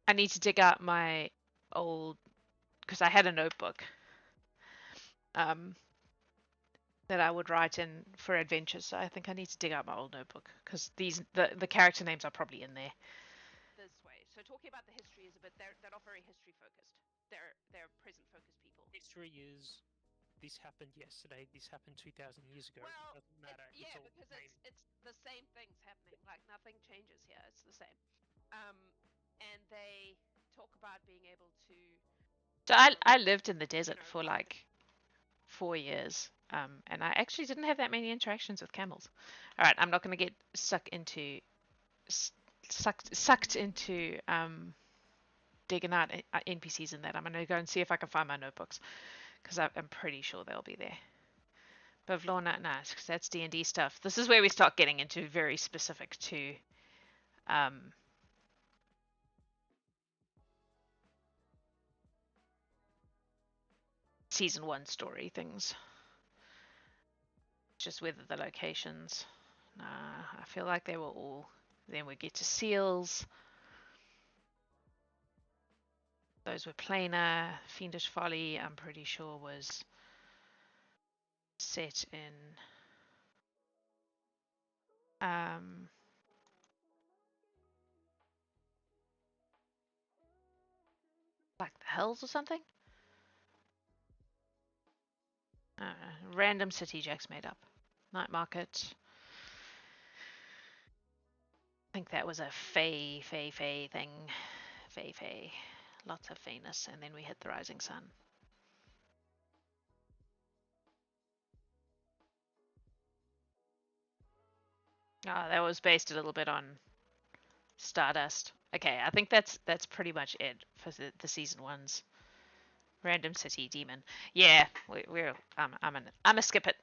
I need to dig out my old, because I had a notebook. That I would write in for adventures. So I think I need to dig out my old notebook because the character names are probably in there. This way. So talking about the history is a bit. They're not very history focused. They're present focused people. History is this happened yesterday. This happened 2,000 years ago. Well, it doesn't matter. yeah, it's because it's the same things happening. Like nothing changes here. It's the same. And they talk about being able to. So I lived in the desert for like 4 years. And I actually didn't have that many interactions with camels. All right, I'm not going to get sucked into digging out NPCs in that. I'm going to go and see if I can find my notebooks because I'm pretty sure they'll be there. Bavlorna, no, because that's D&D stuff. This is where we start getting into very specific to season 1 story things. Just whether the locations. Nah, I feel like they were all. Then we get to seals. Those were plainer. Fiendish Folly, I'm pretty sure, was set in like the hills or something. Random city Jack's made up. Night Market. I think that was a Fey thing. Fey. Lots of Fayness, and then we hit the Rising Sun. That was based a little bit on Stardust. Okay, I think that's pretty much it for the season 1s. Random city demon. Yeah, we're I'm a skip it.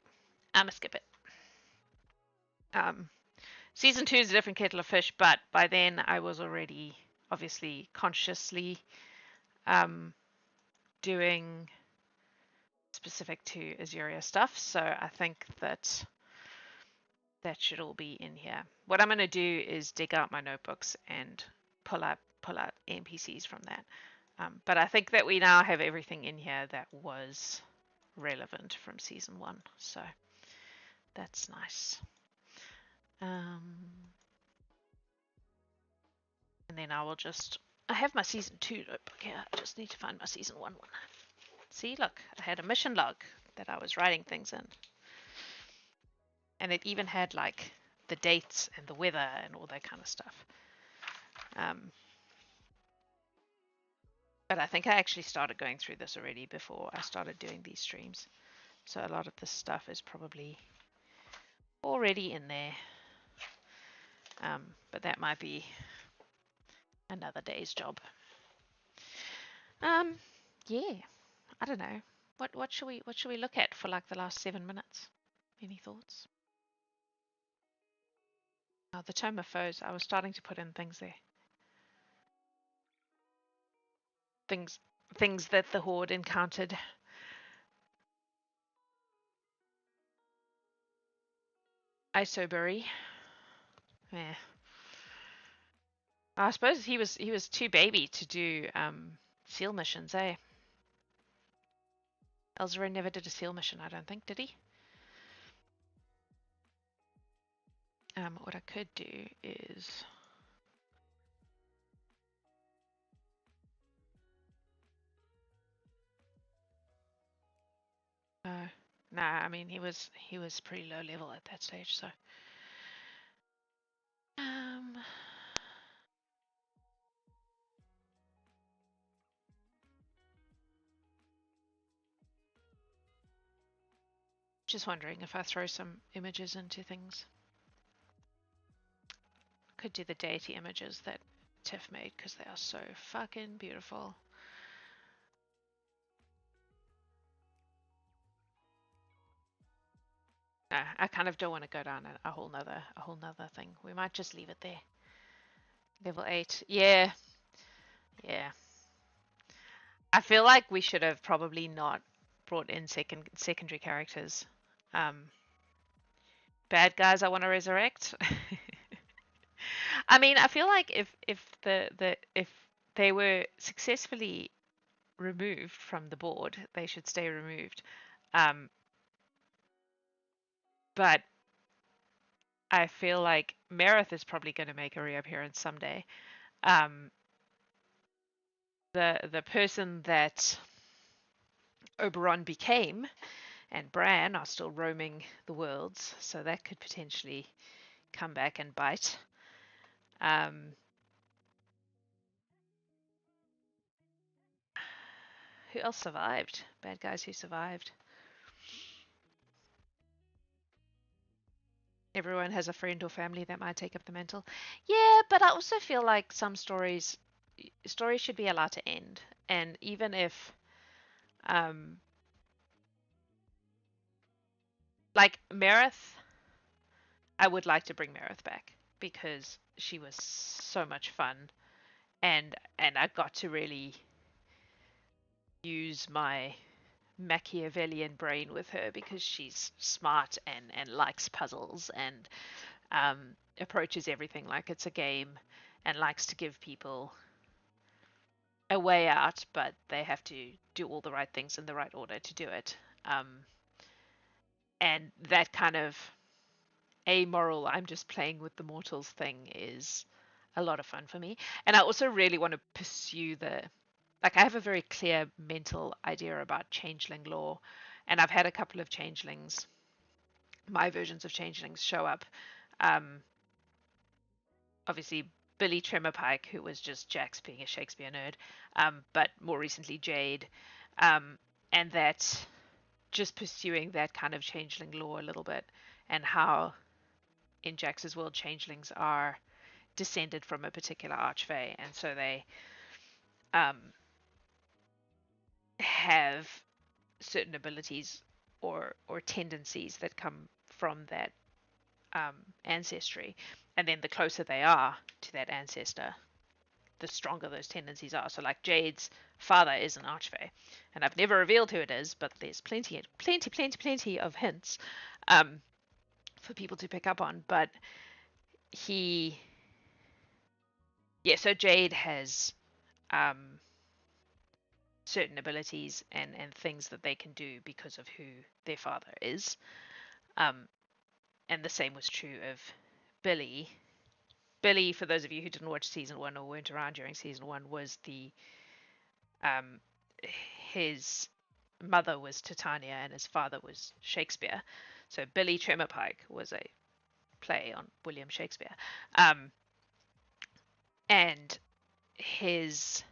Season 2 is a different kettle of fish, but by then I was already obviously consciously doing specific to Azurhia stuff, so I think that should all be in here. What I'm going to do is dig out my notebooks and pull out NPCs from that. But I think that we now have everything in here that was relevant from season 1, so that's nice. And then I will I have my season 2 notebook here. I just need to find my season 1 one. See, look, I had a mission log that I was writing things in. and it even had like the dates and the weather and all that kind of stuff. But I think I actually started going through this already before I started doing these streams. So a lot of this stuff is probably already in there. But that might be another day's job. Yeah, I don't know. What should we look at for like the last 7 minutes? Any thoughts? Oh, the Tome of Foes. I was starting to put in things there. Things that the Horde encountered. Isobury. Yeah. I suppose he was too baby to do seal missions, eh? Azurhia never did a seal mission, I don't think, did he? What I could do is nah, I mean he was pretty low level at that stage, so just wondering if I throw some images into things. Could do the deity images that Tiff made because they are so fucking beautiful. I kind of don't want to go down a whole nother thing. We might just leave it there. Level 8. Yeah. Yeah. I feel like we should have probably not brought in secondary characters. Bad guys I want to resurrect. I mean, I feel like if they were successfully removed from the board, they should stay removed. But I feel like Merith is probably going to make a reappearance someday. The person that Oberon became and Bran are still roaming the worlds, so that could potentially come back and bite. Who else survived? Bad guys who survived. Everyone has a friend or family that might take up the mantle. Yeah, but I also feel like some stories should be allowed to end. And even if like Merith, I would like to bring Merith back because she was so much fun and I got to really use my Machiavellian brain with her because she's smart and likes puzzles and approaches everything like it's a game and likes to give people a way out, but they have to do all the right things in the right order to do it. And that kind of amoral, I'm just playing with the mortals thing is a lot of fun for me. And I also really want to pursue I have a very clear mental idea about changeling lore, and I've had a couple of changelings, my versions of changelings, show up. Obviously, Billy Tremorpike, who was just Jax being a Shakespeare nerd, but more recently Jade, and that just pursuing that kind of changeling lore a little bit, and how in Jax's world changelings are descended from a particular archfey, and so they have certain abilities or tendencies that come from that ancestry, and then the closer they are to that ancestor, the stronger those tendencies are. So like Jade's father is an archfey, and I've never revealed who it is, but there's plenty of hints for people to pick up on. But so Jade has certain abilities and things that they can do because of who their father is. And the same was true of Billy. Billy, for those of you who didn't watch season 1 or weren't around during season 1, was his mother was Titania and his father was Shakespeare. So Billy Tremorpike was a play on William Shakespeare, and his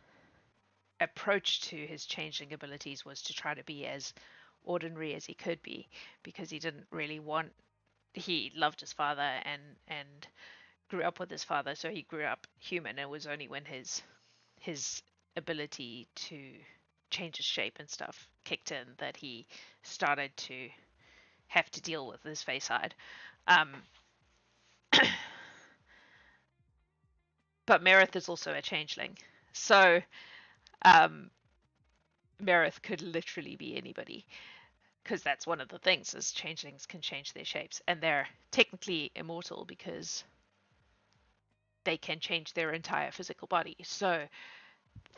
approach to his changeling abilities was to try to be as ordinary as he could be, because he didn't really want. He loved his father and grew up with his father, so he grew up human. It was only when his ability to change his shape and stuff kicked in that he started to have to deal with his face side. But Merith is also a changeling, so Merith could literally be anybody, because that's one of the things, is changelings can change their shapes, and they're technically immortal because they can change their entire physical body. So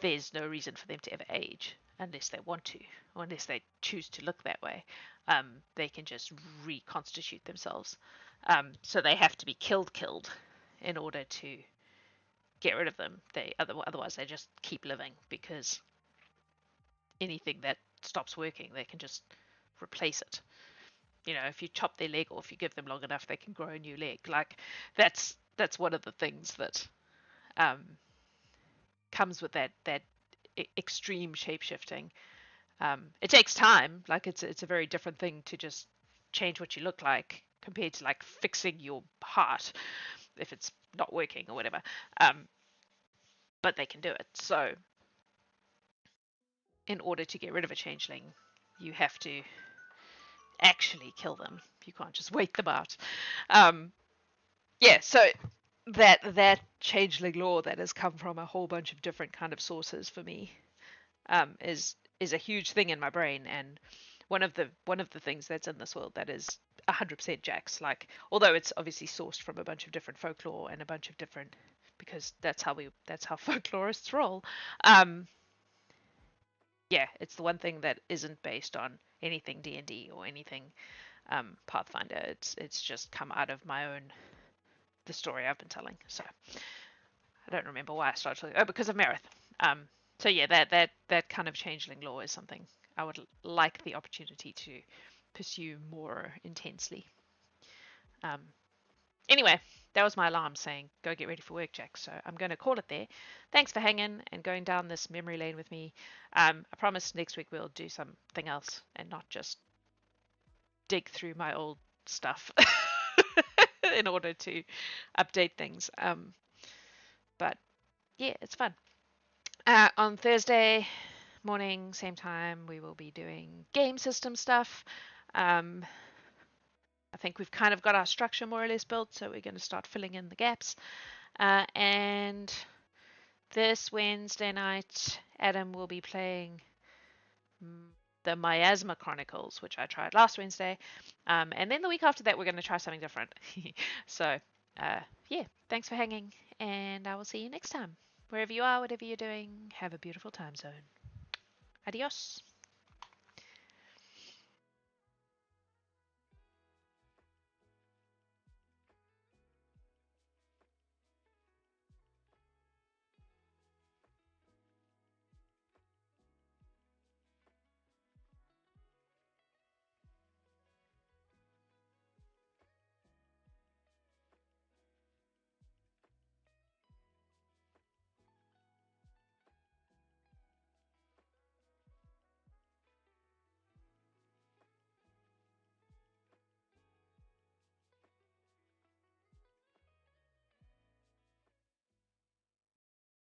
there's no reason for them to ever age unless they want to, or unless they choose to look that way. They can just reconstitute themselves. So they have to be killed in order to get rid of them. Otherwise they just keep living, because anything that stops working, they can just replace it. You know, if you chop their leg off, you give them long enough, they can grow a new leg. Like that's one of the things that comes with that extreme shape shifting. It takes time. Like it's a very different thing to just change what you look like compared to like fixing your heart if it's not working or whatever. But they can do it. So in order to get rid of a changeling, you have to actually kill them. You can't just wait them out. Yeah, so that changeling lore that has come from a whole bunch of different kind of sources for me is a huge thing in my brain, and one of the things that's in this world that is 100% Jax. Like, although it's obviously sourced from a bunch of different folklore and a bunch of different, because that's how folklorists roll. Yeah, it's the one thing that isn't based on anything D&D or anything Pathfinder. It's just come out of my own, the story I've been telling. So I don't remember why I started telling. Oh, because of Merith. So yeah, that kind of changeling lore is something I would like the opportunity to pursue more intensely. Anyway, that was my alarm saying, go get ready for work, Jack. So I'm going to call it there. Thanks for hanging and going down this memory lane with me. I promise next week we'll do something else and not just dig through my old stuff in order to update things. But yeah, it's fun. On Thursday morning, same time, we will be doing game system stuff. I think we've kind of got our structure more or less built, so we're going to start filling in the gaps. And this Wednesday night, Adam will be playing the Miasma Chronicles, which I tried last Wednesday. And then the week after that, we're going to try something different. So, yeah, thanks for hanging, and I will see you next time. Wherever you are, whatever you're doing, have a beautiful time zone. Adios.